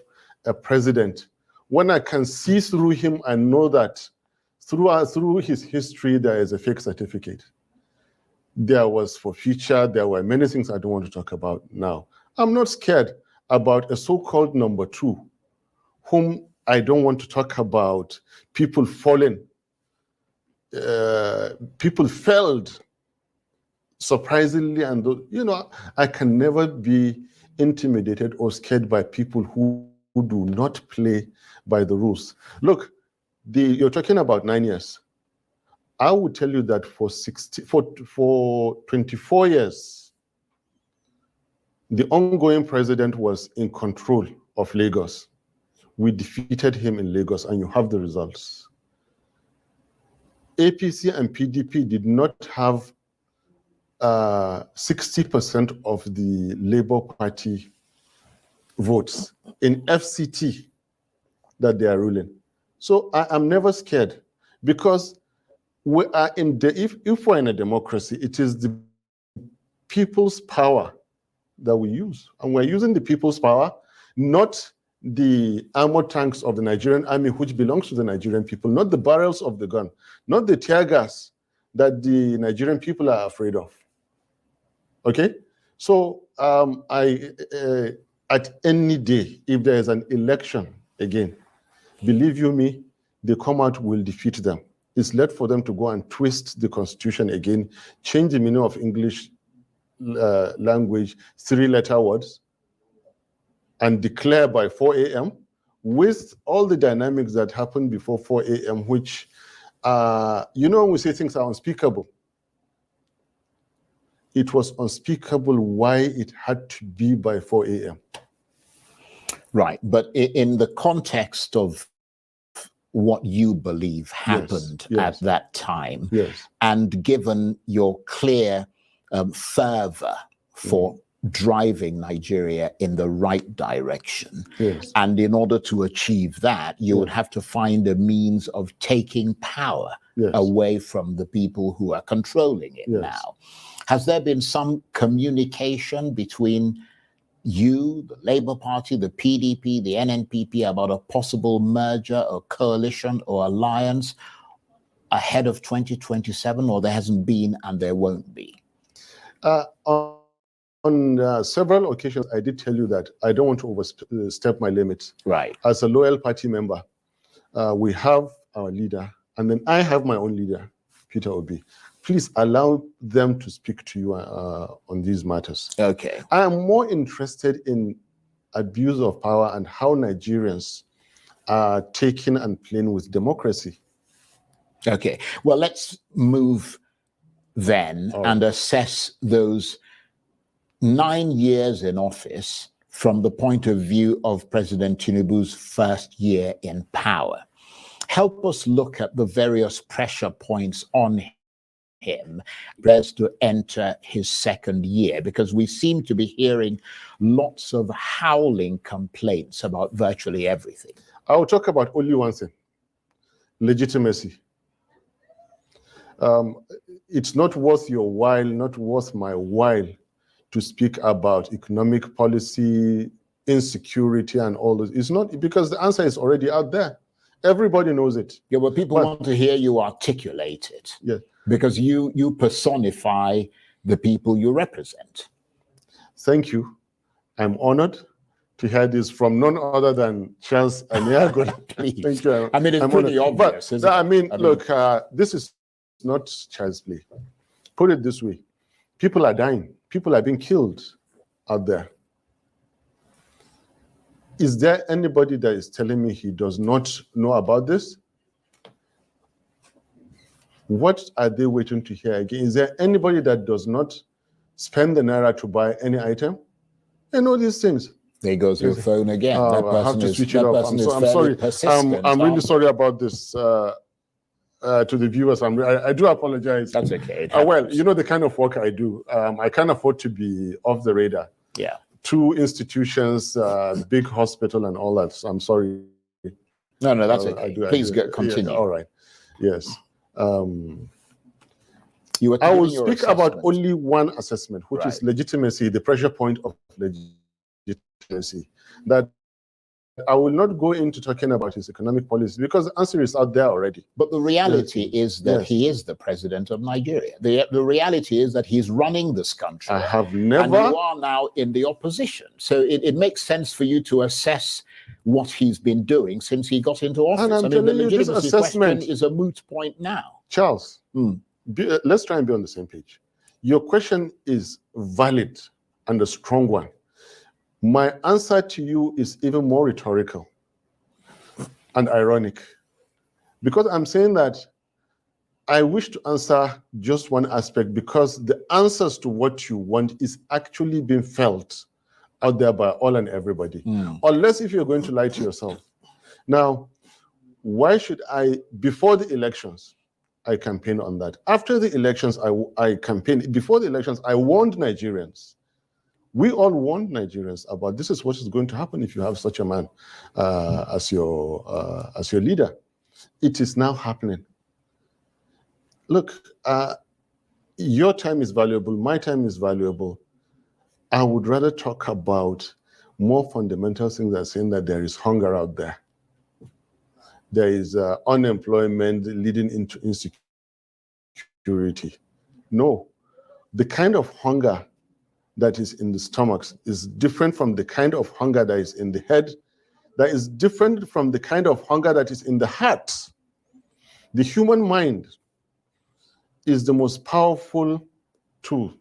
a president when I can see through him and know that through his history there is a fake certificate. There was for future, there were many things I don't want to talk about now. I'm not scared about a so-called number two, whom I don't want to talk about people falling. People failed surprisingly, and I can never be intimidated or scared by people who do not play by the rules. Look, you're talking about 9 years. I would tell you that for 24 years, the ongoing president was in control of Lagos. We defeated him in Lagos, and you have the results. APC and PDP did not have 60% of the Labour Party votes in FCT that they are ruling. So I'm never scared, because we are if we're in a democracy, it is the people's power that we use. And we're using the people's power, not the armored tanks of the Nigerian army, which belongs to the Nigerian people, not the barrels of the gun, not the tear gas that the Nigerian people are afraid of. Okay? So at any day, if there is an election again, believe you me, the come out will defeat them. It's left for them to go and twist the constitution again, change the meaning of English language, 3-letter words, and declare by 4 a.m. with all the dynamics that happened before 4 a.m., which, when we say things are unspeakable, it was unspeakable why it had to be by 4 a.m. Right, but in the context of what you believe happened at that time, and given your clear fervor for driving Nigeria in the right direction, and in order to achieve that, you would have to find a means of taking power away from the people who are controlling it now. Has there been some communication between you, the Labour Party, the PDP, the NNPP about a possible merger or coalition or alliance ahead of 2027, or there hasn't been and there won't be? On several occasions, I did tell you that I don't want to overstep my limits. Right. As a loyal party member, we have our leader, and then I have my own leader, Peter Obi. Please allow them to speak to you on these matters. Okay. I am more interested in abuse of power and how Nigerians are taking and playing with democracy. Okay. Well, let's move then and assess those 9 years in office from the point of view of President Tinubu's first year in power. Help us look at the various pressure points on him as to enter his second year, because we seem to be hearing lots of howling complaints about virtually everything. I will talk about only one thing: legitimacy. It's not worth your while, not worth my while, to speak about economic policy, insecurity, and all this. It's not, because the answer is already out there. Everybody knows it. Yeah, but people want to hear you articulate it. Yeah. Because you personify the people you represent. Thank you. I'm honored to hear this from none other than Charles Aniago. Please. Thank you. I mean, it's pretty obvious, isn't it? Look, this is not child's play. Put it this way: people are dying. People are being killed out there. Is there anybody that is telling me he does not know about this? What are they waiting to hear again? Is there anybody that does not spend the naira to buy any item? And all these things. There goes your phone again. That I have person to is switch it off. I'm sorry. I'm really sorry about this to the viewers. I do apologize. That's okay. Well, you know the kind of work I do. I can't afford to be off the radar. Yeah. 2 institutions, big hospital, and all that. So I'm sorry. No, that's okay. Please continue. Yeah, all right. Yes. You were I will speak about only one assessment, which Right. is legitimacy, the pressure point of legitimacy. That I will not go into talking about his economic policy because the answer is out there already. But the reality is that he is the president of Nigeria. The reality is that he's running this country. I have never. And you are now in the opposition. So it makes sense for you to assess what he's been doing since he got into office. And I'm I mean, the telling you, this legitimacy assessment question is a moot point now. Charles, let's try and be on the same page. Your question is valid and a strong one. My answer to you is even more rhetorical and ironic, because I'm saying that I wish to answer just one aspect, because the answers to what you want is actually being felt out there by all and everybody, unless if you're going to lie to yourself. Now, why should I, before the elections, I campaign on that. After the elections, I campaigned. Before the elections, I warned Nigerians. We all warned Nigerians about this is what is going to happen if you have such a man as your leader. It is now happening. Look, your time is valuable. My time is valuable. I would rather talk about more fundamental things than saying that there is hunger out there. There is unemployment leading into insecurity. No, the kind of hunger that is in the stomachs is different from the kind of hunger that is in the head, that is different from the kind of hunger that is in the heart. The human mind is the most powerful tool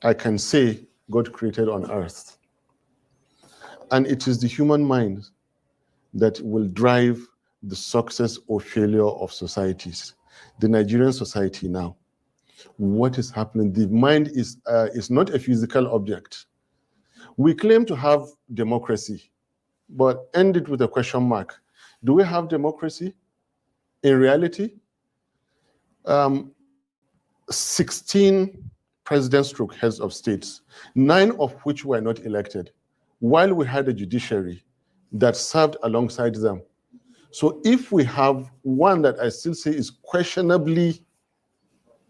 I can say God created on earth. And it is the human mind that will drive the success or failure of societies. The Nigerian society now, what is happening? The mind is not a physical object. We claim to have democracy, but end it with a question mark. Do we have democracy? In reality, 16 president-stroke heads of states, 9 of which were not elected, while we had a judiciary that served alongside them. So if we have one that I still say is questionably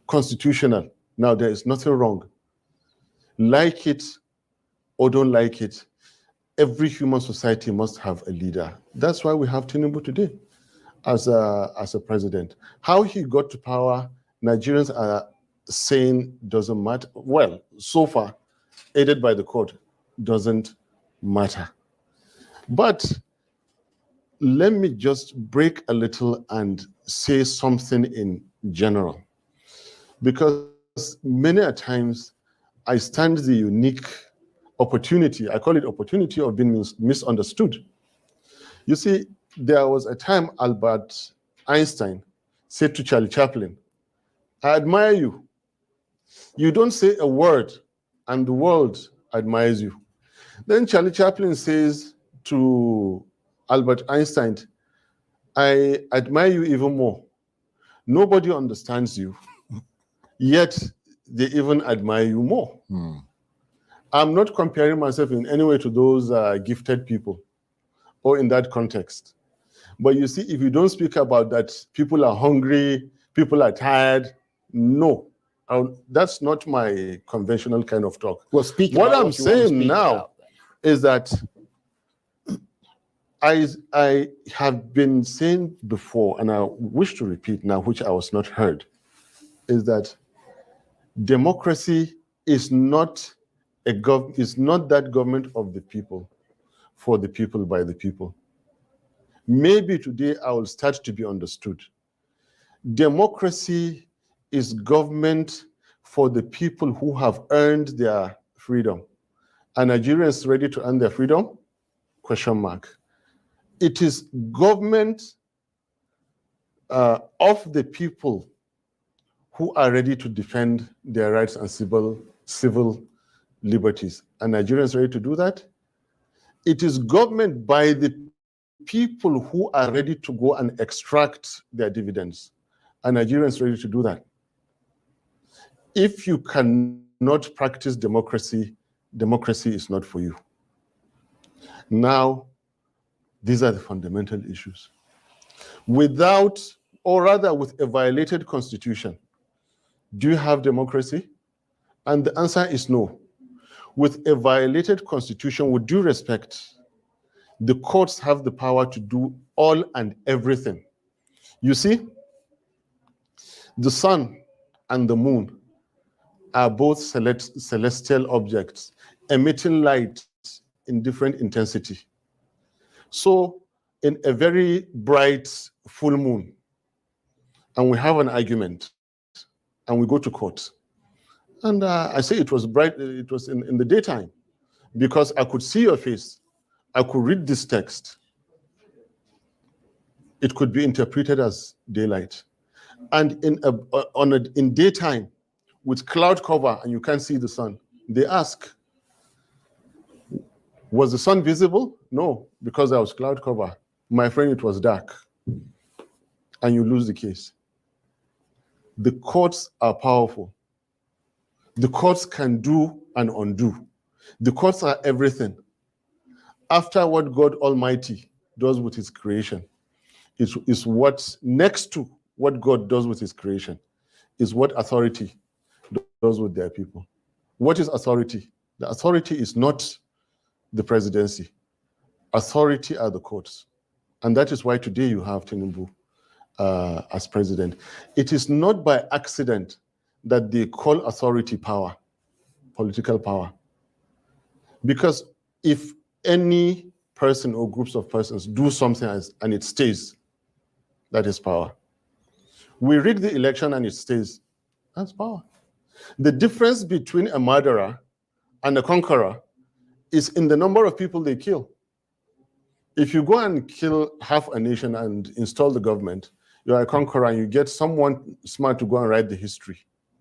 constitutional, now there is nothing wrong. Like it or don't like it, every human society must have a leader. That's why we have Tinubu today as a president. How he got to power, Nigerians are saying doesn't matter. Well, so far, aided by the court, doesn't matter. But let me just break a little and say something in general, because many a times I stand the unique opportunity, I call it opportunity of being misunderstood. You see, there was a time Albert Einstein said to Charlie Chaplin, I admire you. You don't say a word and the world admires you. Then Charlie Chaplin says to Albert Einstein, I admire you even more. Nobody understands you, yet they even admire you more. I'm not comparing myself in any way to those gifted people or in that context. But you see, if you don't speak about that, people are hungry, people are tired, no. That's not my conventional kind of talk. Well, what I'm saying now is that I have been saying before, and I wish to repeat now, which I was not heard, is that democracy is not that government of the people, for the people, by the people. Maybe today I will start to be understood. Democracy is government for the people who have earned their freedom. Are Nigerians ready to earn their freedom? Question mark. It is government of the people who are ready to defend their rights and civil liberties. Are Nigerians ready to do that? It is government by the people who are ready to go and extract their dividends. Are Nigerians ready to do that? If you cannot practice democracy, democracy is not for you. Now, these are the fundamental issues. Without, or rather with a violated constitution, do you have democracy? And the answer is no. With a violated constitution, with due respect, the courts have the power to do all and everything. You see, the sun and the moon are both celestial objects emitting light in different intensity. So in a very bright full moon, and we have an argument, and we go to court, and I say it was bright, it was in the daytime, because I could see your face, I could read this text. It could be interpreted as daylight. And in daytime, with cloud cover, and you can't see the sun, they ask, was the sun visible? No, because there was cloud cover. My friend, it was dark. And you lose the case. The courts are powerful. The courts can do and undo. The courts are everything. After what God Almighty does with his creation, is what next to what God does with his creation, is what authority does with their people. What is authority? The authority is not the presidency. Authority are the courts. And that is why today you have Tinubu as president. It is not by accident that they call authority power, political power. Because if any person or groups of persons do something and it stays, that is power. We rig the election and it stays, that's power. The difference between a murderer and a conqueror is in the number of people they kill. If you go and kill half a nation and install the government, you are a conqueror and you get someone smart to go and write the history.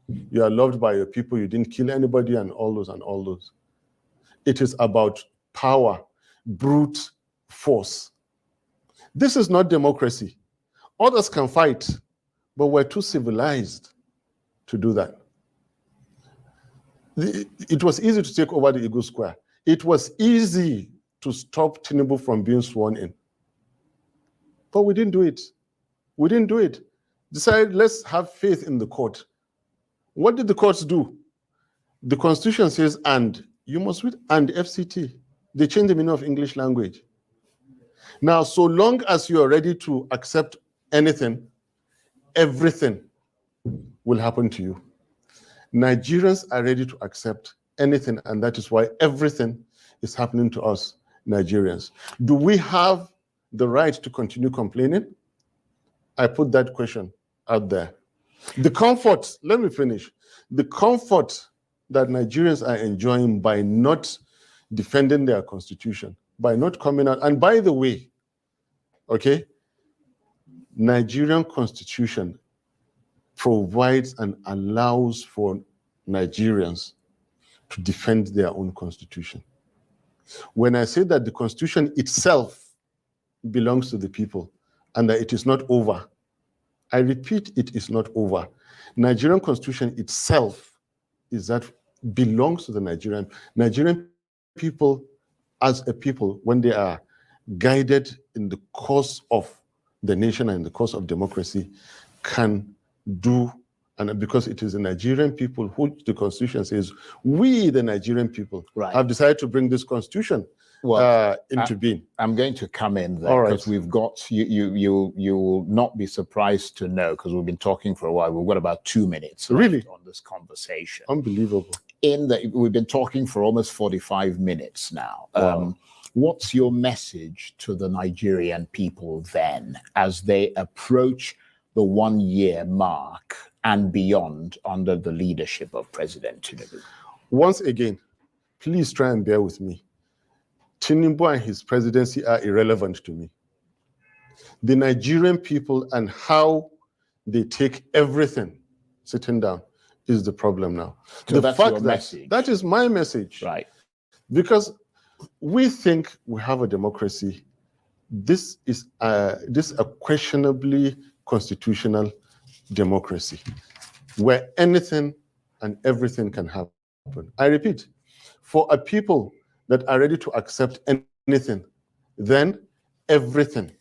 You are loved by your people, you didn't kill anybody, and all those. It is about power, brute force. This is not democracy. Others can fight, but we're too civilized to do that. It was easy to take over the Eagle Square. It was easy to stop Tinubu from being sworn in. But we didn't do it. We didn't do it. Decided, let's have faith in the court. What did the courts do? The Constitution says, and you must read, and FCT. They changed the meaning of English language. Now, so long as you are ready to accept anything, everything will happen to you. Nigerians are ready to accept anything, and that is why everything is happening to us, Nigerians. Do we have the right to continue complaining? I put that question out there. The comfort, let me finish. The comfort that Nigerians are enjoying by not defending their constitution, by not coming out, and by the way, okay, Nigerian constitution provides and allows for Nigerians to defend their own constitution. When I say that the constitution itself belongs to the people and that it is not over, I repeat, it is not over. Nigerian constitution itself is that belongs to the Nigerian people as a people, when they are guided in the course of the nation and the course of democracy, can do, and because it is the Nigerian people who the constitution says, we, the Nigerian people, have decided to bring this constitution into being. I'm going to come in there because we've got, you will not be surprised to know, because we've been talking for a while, we've got about 2 minutes left on this conversation. Unbelievable. We've been talking for almost 45 minutes now. Wow. What's your message to the Nigerian people then as they approach the 1 year mark and beyond under the leadership of President Tinubu? Once again, please try and bear with me. Tinubu and his presidency are irrelevant to me. The Nigerian people and how they take everything sitting down is the problem now. So the that's fact your that message. that is my message. Right. Because we think we have a democracy. This is a questionably constitutional democracy where anything and everything can happen. I repeat, for a people that are ready to accept anything, then everything,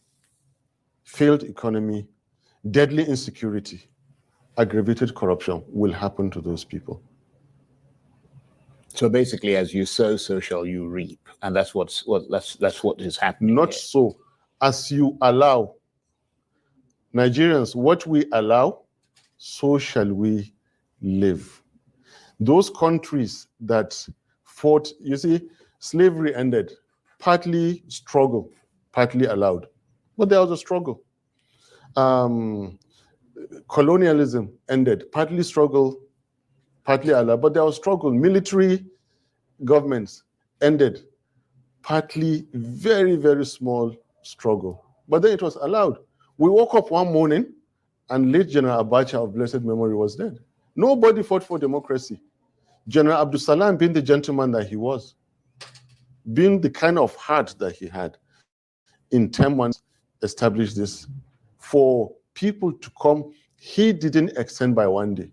failed economy, deadly insecurity, aggravated corruption will happen to those people. So basically, as you sow, so shall you reap, and that's what is happening. Not here. so. As you allow, Nigerians, what we allow, so shall we live. Those countries that fought, you see, slavery ended, partly struggle, partly allowed, but there was a struggle. Colonialism ended, partly struggle, partly allowed, but there was struggle. Military governments ended, partly very, very small struggle, but then it was allowed. We woke up one morning and late General Abacha of blessed memory was dead. Nobody fought for democracy. General Abdul Salam, being the gentleman that he was, being the kind of heart that he had, in 10 months established this. For people to come, he didn't extend by one day.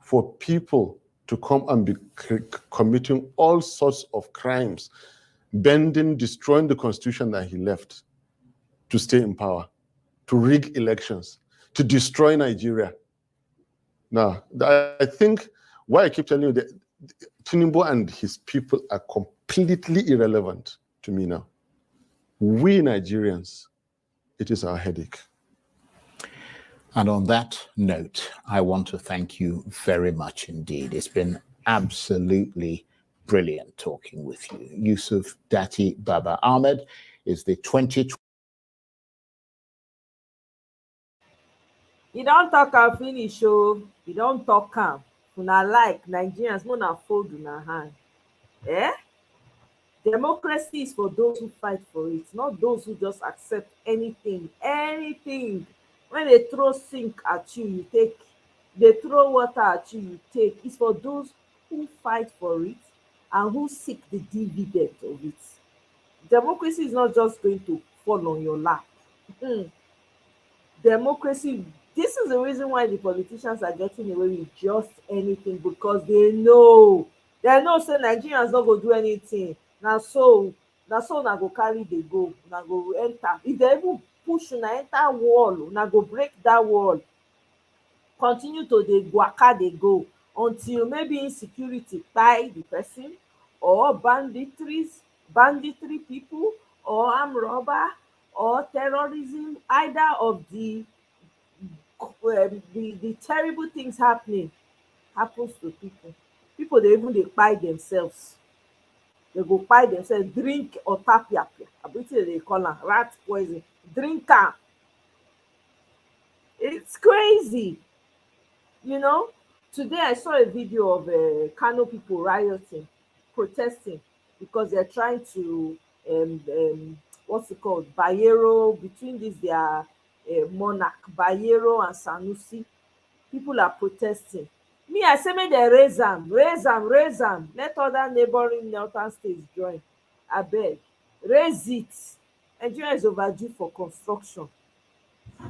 For people to come and be committing all sorts of crimes, bending, destroying the constitution that he left to stay in power, to rig elections, to destroy Nigeria. Now, I think why I keep telling you that Tinubu and his people are completely irrelevant to me now. We Nigerians, it is our headache. And on that note, I want to thank you very much indeed. It's been absolutely brilliant talking with you. Yusuf Dati Baba Ahmed is the 2020. You don't talk am finish o. You don't talk am. Una like Nigerians, una fold una hand. Eh? Democracy is for those who fight for it, not those who just accept anything. Anything. When they throw sink at you, you take. They throw water at you, you take. It's for those who fight for it and who seek the dividend of it. Democracy is not just going to fall on your lap. Democracy, this is the reason why the politicians are getting away with just anything, because they know say Nigerians no go do anything. Na so una go carry dey go, una go enter. If they even push una enter wall, una go break that wall, continue to dey waka dey go until maybe insecurity kpai the person, or banditry people, or armed robber, or terrorism. Either of the terrible things happens to people dey even dey kpai themselves. They go kpai themselves, drink otapiapia, abi wetin dey call am, rat poison, drink am. It's crazy. Today I saw a video of Kano people rioting, protesting, because they're trying to what's it called, Bayero, between this their monarch Bayero and Sanusi. People are protesting. Me, I say make dem raise am, let other neighboring northern states join. Abeg, raise it. Nigeria is overdue for construction.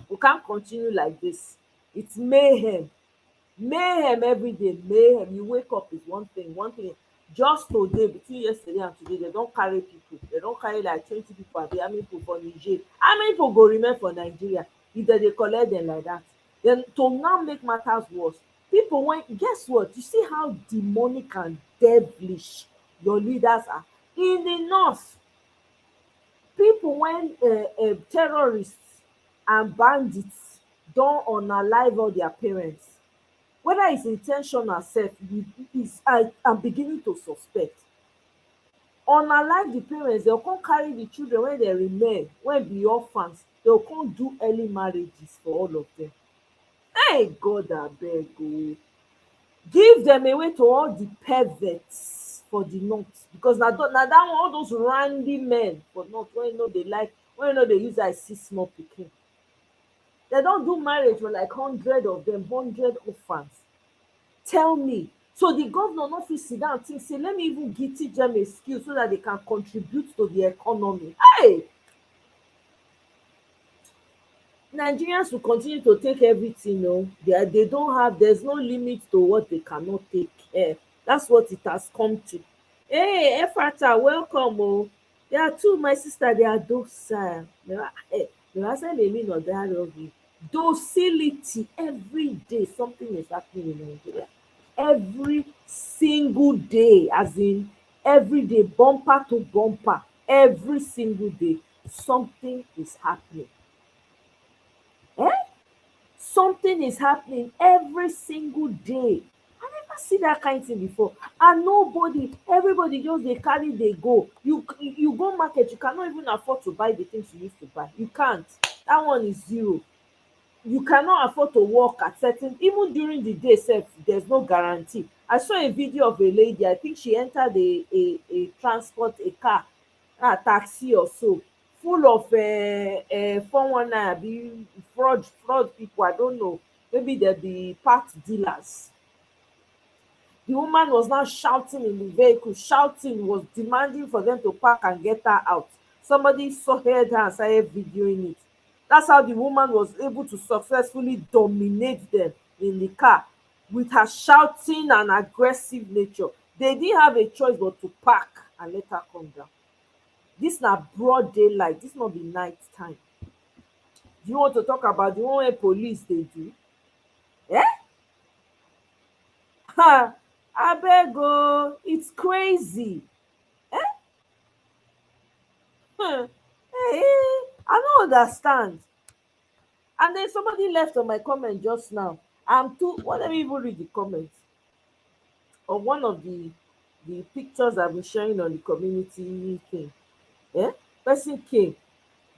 We can't continue like this. It's mayhem every day. Mayhem. You wake up is one thing. Just today, between yesterday and today, they don carry people. They don carry like 20 people. And how many people for Niger? How many people go remain for Nigeria if they collect them like that? Then to now make matters worse, people, when guess what? You see how demonic and devilish your leaders are in the north. People, when terrorists and bandits don unalive all their parents, whether it's in ten tional sef, I'm beginning to suspect. Unalive the parents, they'll come carry the children when they remain, when be orphans, they'll come do early marriages for all of them. Hey, God, abeg o. Give them away to all the perverts for the north, because na that one, all those randy men for north, when you know they use eye see small pikin. They don't do marriage for like 100 of them, 100 orphans. Tell me. So the governor no fit sit down think say let me even teach them a skill so that they can contribute to the economy. Hey, Nigerians will continue to take everything. They don't have, there's no limit to what they cannot take. That's what it has come to. Hey, Efrata, welcome. Oh, there are two, my sister, they are docile. Docility. Every day something is happening in Nigeria. Every single day, as in every day, bumper to bumper, every single day, something is happening. Something is happening every single day. I never see that kind thing before. And everybody just dey carry dey go. You go market, you cannot even afford to buy the things you used to buy. You can't. That one is zero. You cannot afford to work at certain, even during the day sef, there's no guarantee. I saw a video of a lady, I think she entered a transport, a car, a taxi or so, full of 419 abi fraud people. I don't know, maybe they be part dealers. The woman was now shouting in the vehicle, shouting, was demanding for them to park and get her out. Somebody saw her and started videoing it. That's how the woman was able to successfully dominate them in the car with her shouting and aggressive nature. They didn't have a choice but to park and let her come down. This na broad daylight, this not be night time. Do you want to talk about the one wey police dey do? Abeg o, it's crazy. I no understand. And then somebody left on my comment just now. Let me even read the comments of one of the pictures I've been sharing on the community thing. Person came,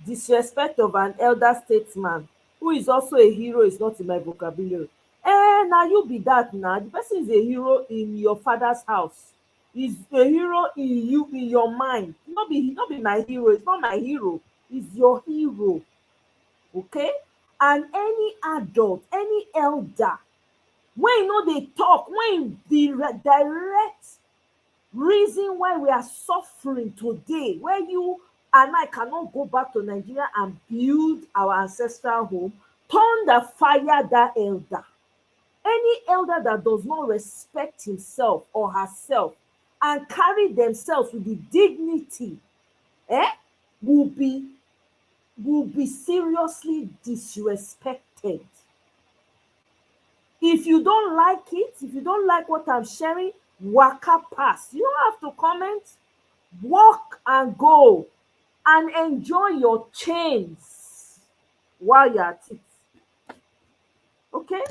disrespect of an elder statesman who is also a hero is not in my vocabulary. Now you be that now. The person is a hero in your father's house. He's a hero in you, in your mind. Not be my hero. It's not my hero. It's your hero. Okay? And any adult, any elder, when they talk, when the direct reason why we are suffering today, where you and I cannot go back to Nigeria and build our ancestral home, thunder fire that elder. Any elder that does not respect himself or herself and carry themselves with the dignity, will be seriously disrespected. If you don't like it, if you don't like what I'm sharing, waka pass. You don't have to comment. Walk and go and enjoy your chains while you're at it. Okay?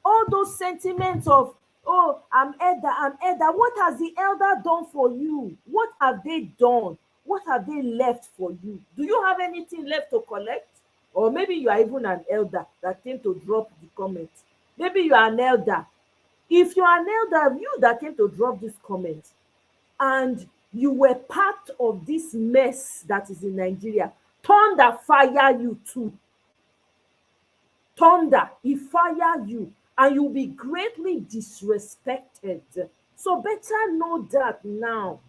All those sentiments of, oh, I'm elder. What has the elder done for you? What have they done? What have they left for you? Do you have anything left to collect? Or maybe you are even an elder that came to drop the comment. Maybe you are an elder. If you are an elder, you that came to drop this comment, and you were part of this mess that is in Nigeria, thunder fire you too. Thunder, he fire you, and you'll be greatly disrespected. So better know that now.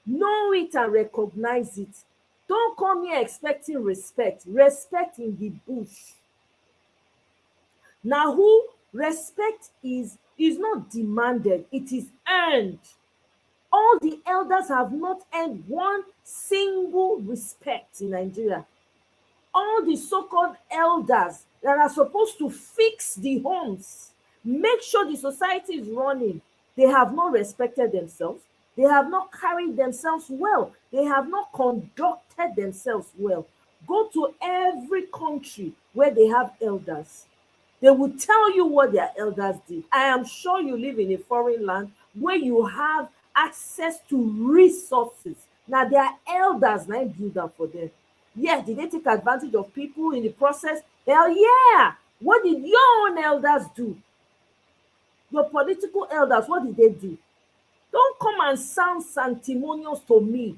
Know it and recognize it. Don't come here expecting respect. Respect in the bush. Now, who respect is not demanded, it is earned. All the elders have not earned one single respect in Nigeria. All the so-called elders that are supposed to fix the homes, make sure the society is running, they have not respected themselves. They have not carried themselves well. They have not conducted themselves well. Go to every country where they have elders. They will tell you what their elders did. I am sure you live in a foreign land where you have access to resources. Now, their elders now build them for them. Yes, did they take advantage of people in the process? Hell yeah! What did your own elders do? Your political elders, what did they do? Don't come and sound sanctimonious to me.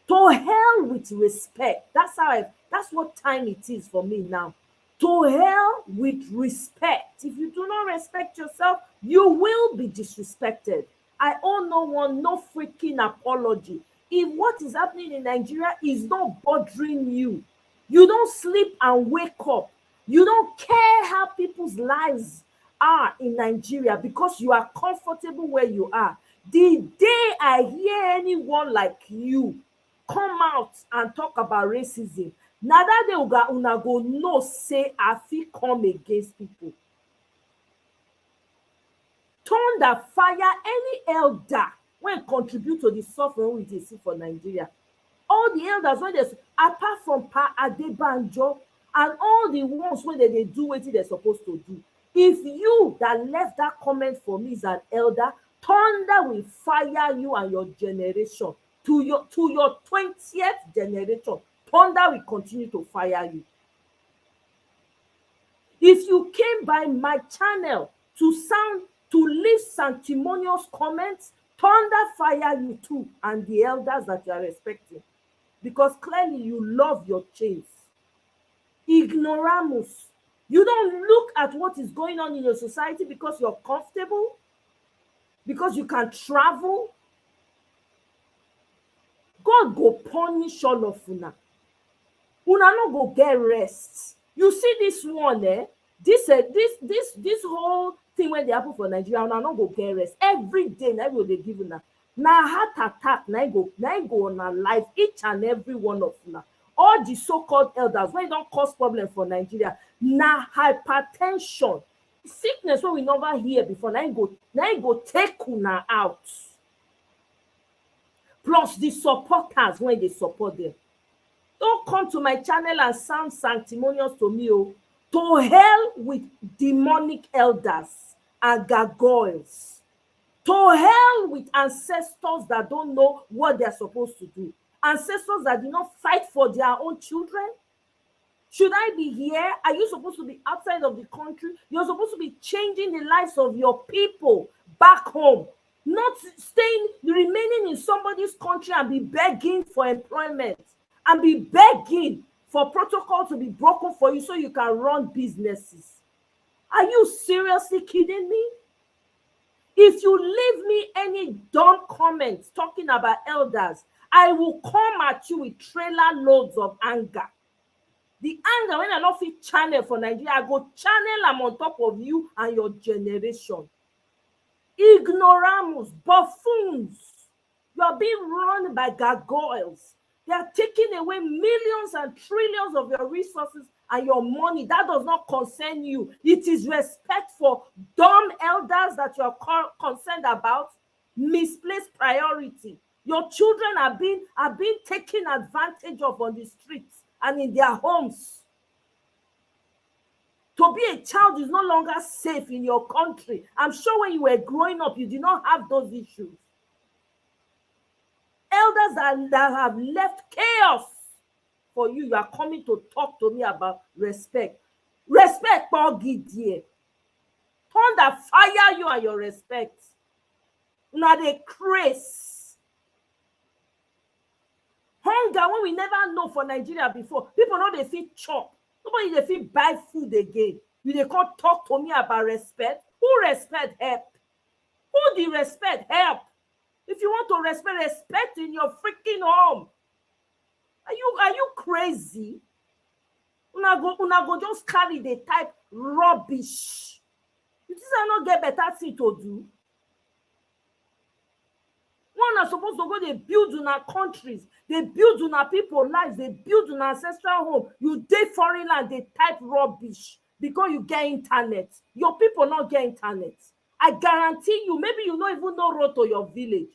To hell with respect. That's what time it is for me now. To hell with respect. If you do not respect yourself, you will be disrespected. I owe no one no freaking apology. If what is happening in Nigeria is not bothering you, you don't sleep and wake up, you don't care how people's lives are in Nigeria because you are comfortable where you are. The day I hear anyone like you come out and talk about racism, na that day una go know say I fit come against people. Thunder fire any elder when contribute to the suffering we dey see for Nigeria. All the elders wey dey, apart from Pa Adebanjo and all the ones wey dey do wetin they supposed to do, if you that left that comment for me is an elder, thunder will fire you and your generation to your 20th generation. Thunder will continue to fire you. If you came by my channel to leave sanctimonious comments, thunder fire you too and the elders that you are respecting, because clearly you love your chains. Ignoramus. You don't look at what is going on in your society because you're comfortable, because you can travel. God go punish all of una. Una no go get rest. You see this one, this whole thing when they happen for Nigeria, una no go get rest. Every day, na go dey give una. Na heart attack, na go on our life, each and every one of una. All the so-called elders, when don't cause problem for Nigeria, na hypertension, sickness wey we never hear before, na go take una out. Plus the supporters when they support them. Don't come to my channel and sound sanctimonious to me. Oh. To hell with demonic elders and gargoyles. To hell with ancestors that don't know what they're supposed to do. Ancestors that did not fight for their own children. Should I be here? Are you supposed to be outside of the country? You're supposed to be changing the lives of your people back home. Not remaining in somebody's country and be begging for employment. And be begging for protocol to be broken for you so you can run businesses. Are you seriously kidding me? If you leave me any dumb comments talking about elders, I will come at you with trailer loads of anger. The anger when I not fit channel for Nigeria, I go channel them on top of you and your generation. Ignoramus, buffoons. You are being run by gargoyles. They are taking away millions and trillions of your resources and your money. That does not concern you. It is respect for dumb elders that you are concerned about. Misplaced priority. Your children are being taken advantage of on the streets and in their homes. To be a child is no longer safe in your country. I'm sure when you were growing up, you did not have those issues. Elders that have left chaos for you, you are coming to talk to me about respect. Respect, Paul Gideon. Thunder fire you and your respect. Now they craze. Hunger when we never know for Nigeria before. People know they feel chop. Nobody they feel buy food again. You they can't talk to me about respect. Who respect help? Who the respect help? If you want to respect in your freaking home. Are you crazy? Una go just carry the type rubbish. You think I not get better thing to do? One are supposed to go, they build on our countries, they build on our people's lives, they build on our ancestral home. You dey foreign land, they type rubbish because you get internet. Your people not get internet. I guarantee you, maybe you don't even know road to your village.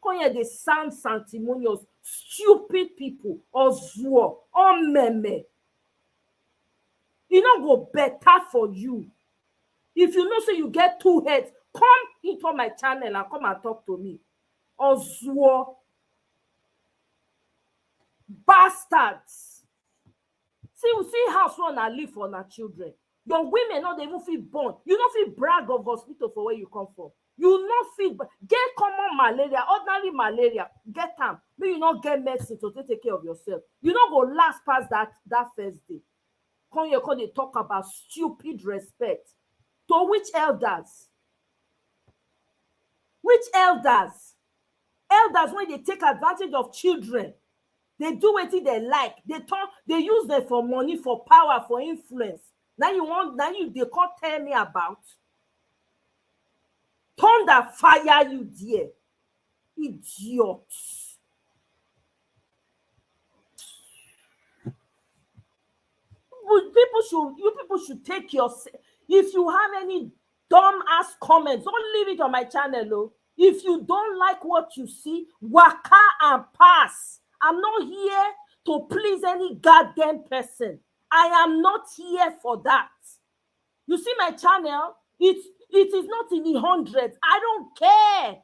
Come here, they sound sanctimonious, stupid people, or zuo, or meme. It not go better for you. If you know so you get two heads, come into my channel and come and talk to me. Or zuo. Bastards. See how soon I live for our children. Your women not even feel born. You don't feel brag of hospital for where you come from. You not feel get common malaria, ordinary malaria. Get them. Maybe you not get medicine to take care of yourself. You not go last past that first day. come here, come they talk about stupid respect. To which elders? Which elders? Elders, when they take advantage of children, they do what they like. They use them for money, for power, for influence. Now they can't tell me about. Thunder fire you dear. Idiots. You people should take your, if you have any dumb ass comments, don't leave it on my channel. Oh. If you don't like what you see, waka and pass. I'm not here to please any goddamn person. I am not here for that. You see my channel? It is not in the hundreds. I don't care.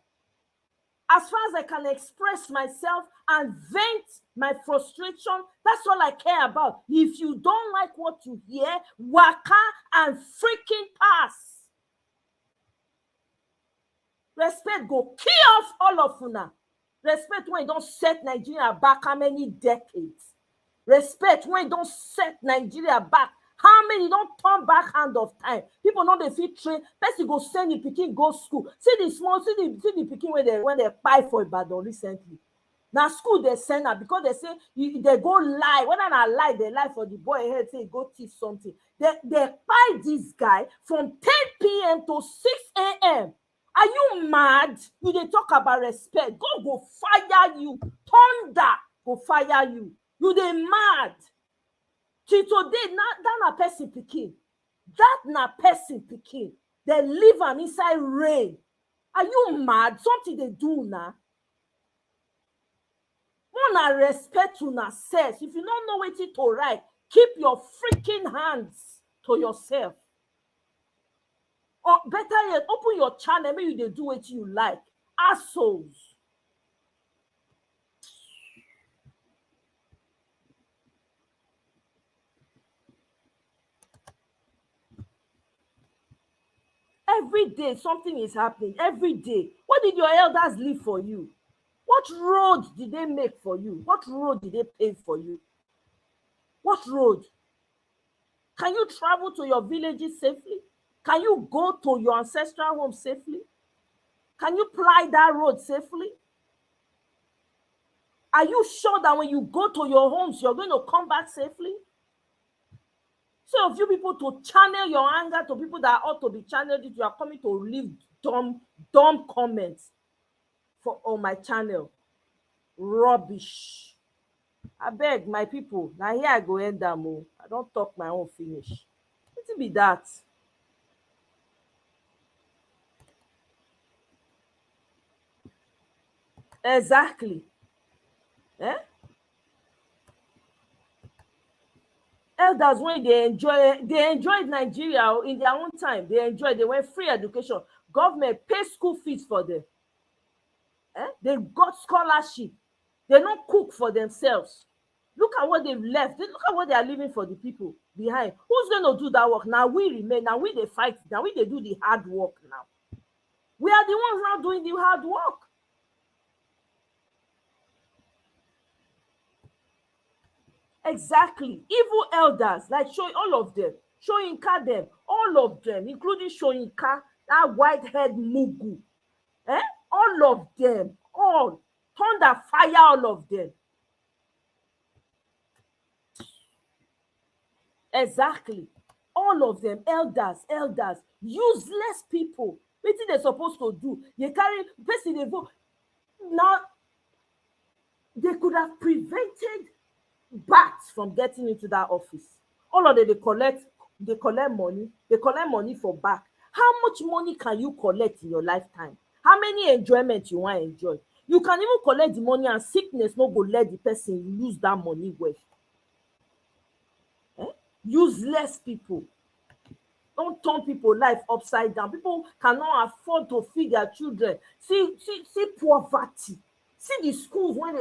As far as I can express myself and vent my frustration, that's all I care about. If you don't like what you hear, waka and freaking pass. Respect go kill off all of una. Respect when you don't set Nigeria back how many decades. Respect when you don't set Nigeria back how many don't turn back hand of time. People know they fit train. Person go send the pikin go school. See the pikin when they buy for Ibadan recently. Now school they send her because they say they go lie. When I lie, they lie for the boy head say go teach something. They buy this guy from 10 p.m. to 6 a.m. Are you mad? You they talk about respect. God go fire you. Thunder go fire you. You they mad. Till today, that na person pikin. That na person pikin. They live am inside rain. Are you mad? Something they do now. Wanna respect una self. If you don't know what to write, keep your freaking hands to yourself. Or better yet, open your channel. Maybe they do what you like. Assholes. Every day, something is happening. Every day. What did your elders leave for you? What road did they make for you? What road did they pave for you? What road? Can you travel to your villages safely? Can you go to your ancestral home safely? Can you ply that road safely? Are you sure that when you go to your homes, you're going to come back safely? So if you people to channel your anger to people that ought to be channeled, you are coming to leave dumb comments on my channel. Rubbish. I beg my people. Now here I go end them. I don't talk my own finish. It be that. Exactly. Eh? Elders, when they enjoyed Nigeria in their own time. They went free education. Government pay school fees for them. They got scholarship. They don't cook for themselves. Look at what they've left. Look at what they are leaving for the people behind. Who's going to do that work? Now we remain. Now we they fight. Now we they do the hard work now. We are the ones now doing the hard work. Exactly. Evil elders, like all of them, Soyinka them, all of them, including Soyinka, that white-head Mugu. All of them, all. Thunder fire all of them. Exactly. All of them, elders, useless people. What are they supposed to do? They carry, person they vote. Now, they could have prevented bats from getting into that office. All of them, they collect money. They collect money for back. How much money can you collect in your lifetime? How many enjoyment you want to enjoy? You can even collect the money and sickness no go let the person lose that money well. Useless people. Don't turn people life upside down. People cannot afford to feed their children. See poverty. See the schools when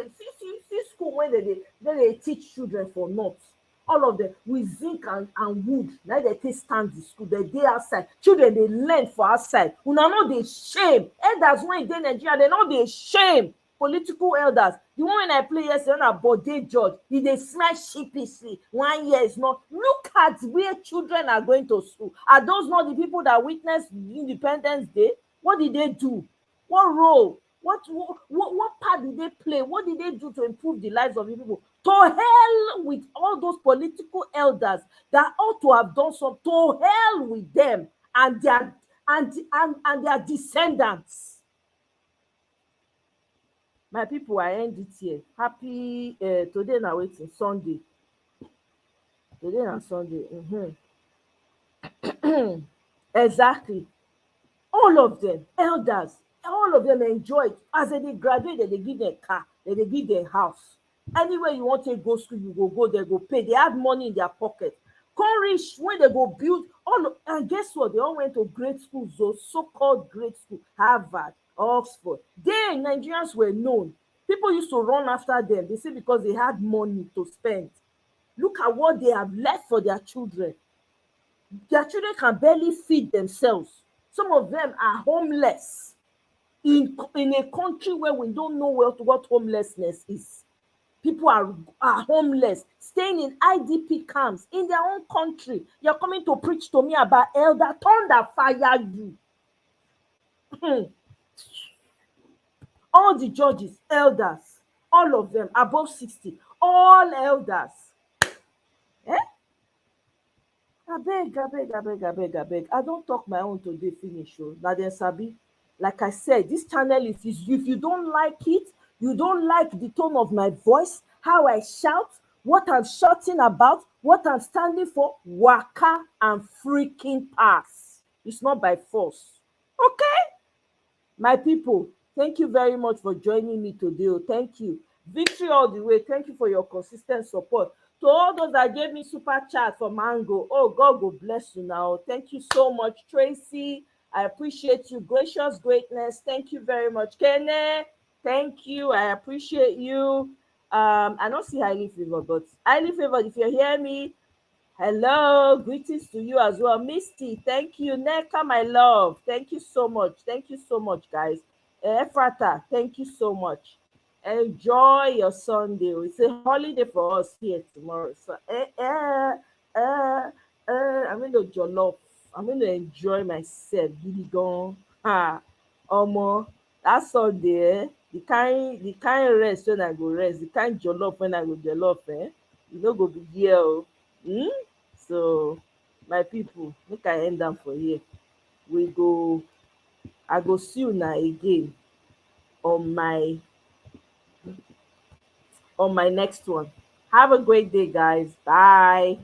they teach children for nuts. All of them with zinc and wood. Now they take stand the school. They outside. Children they learn for outside. Una know they shame. Elders when they Nigeria, they know they shame. Political elders, The one when I play yesterday na Bode George, he dey smile sheepishly. 1 year is not. Look at where children are going to school. Are those not the people that witnessed Independence Day? What did they do? What role? What part did they play? What did they do to improve the lives of the people? To hell with all those political elders that ought to have done some. To hell with them and their descendants. My people, I end it here. Happy today na wetin Sunday. Today na Sunday. Exactly. All of them, elders, all of them enjoy it. As they graduate, they give them car, they give them house. Anywhere you want to go school, you go there, go pay. They have money in their pocket. Come reach when they go build and guess what? They all went to great schools, those so-called great schools, Harvard, Oxford. They Nigerians were known. People used to run after them. They say because they had money to spend. Look at what they have left for their children. Their children can barely feed themselves. Some of them are homeless in a country where we don't know what homelessness is. People are homeless, staying in IDP camps in their own country. You're coming to preach to me about elder, thunder fire you. All the judges, elders, all of them above 60, all elders. Abeg. I don't talk my own today finish o. Na dem sabi. Like I said, this channel is if you don't like it, you don't like the tone of my voice, how I shout, what I'm shouting about, what I'm standing for, waka and freaking pass. It's not by force. Okay? My people, thank you very much for joining me today. Thank you. Victory all the way. Thank you for your consistent support. To all those that gave me super chat for Mango, oh, God go bless you now. Thank you so much, Tracy. I appreciate you. Gracious greatness. Thank you very much, Kene. Thank you. I appreciate you. I don't see highly favored, but highly favored, if you hear me, hello, greetings to you as well. Misty, thank you. Neka, my love, thank you so much. Thank you so much, guys. Ephrata, thank you so much. Enjoy your Sunday. It's a holiday for us here tomorrow. So, I'm going to jollof. I'm going to enjoy myself. Giddy gone. Omo, that Sunday, the kind rest when I go rest, the kind jollof when I go jollof, you no go be here. So, my people, make I end am for here. I go see you now again on my next one. Have a great day, guys. Bye.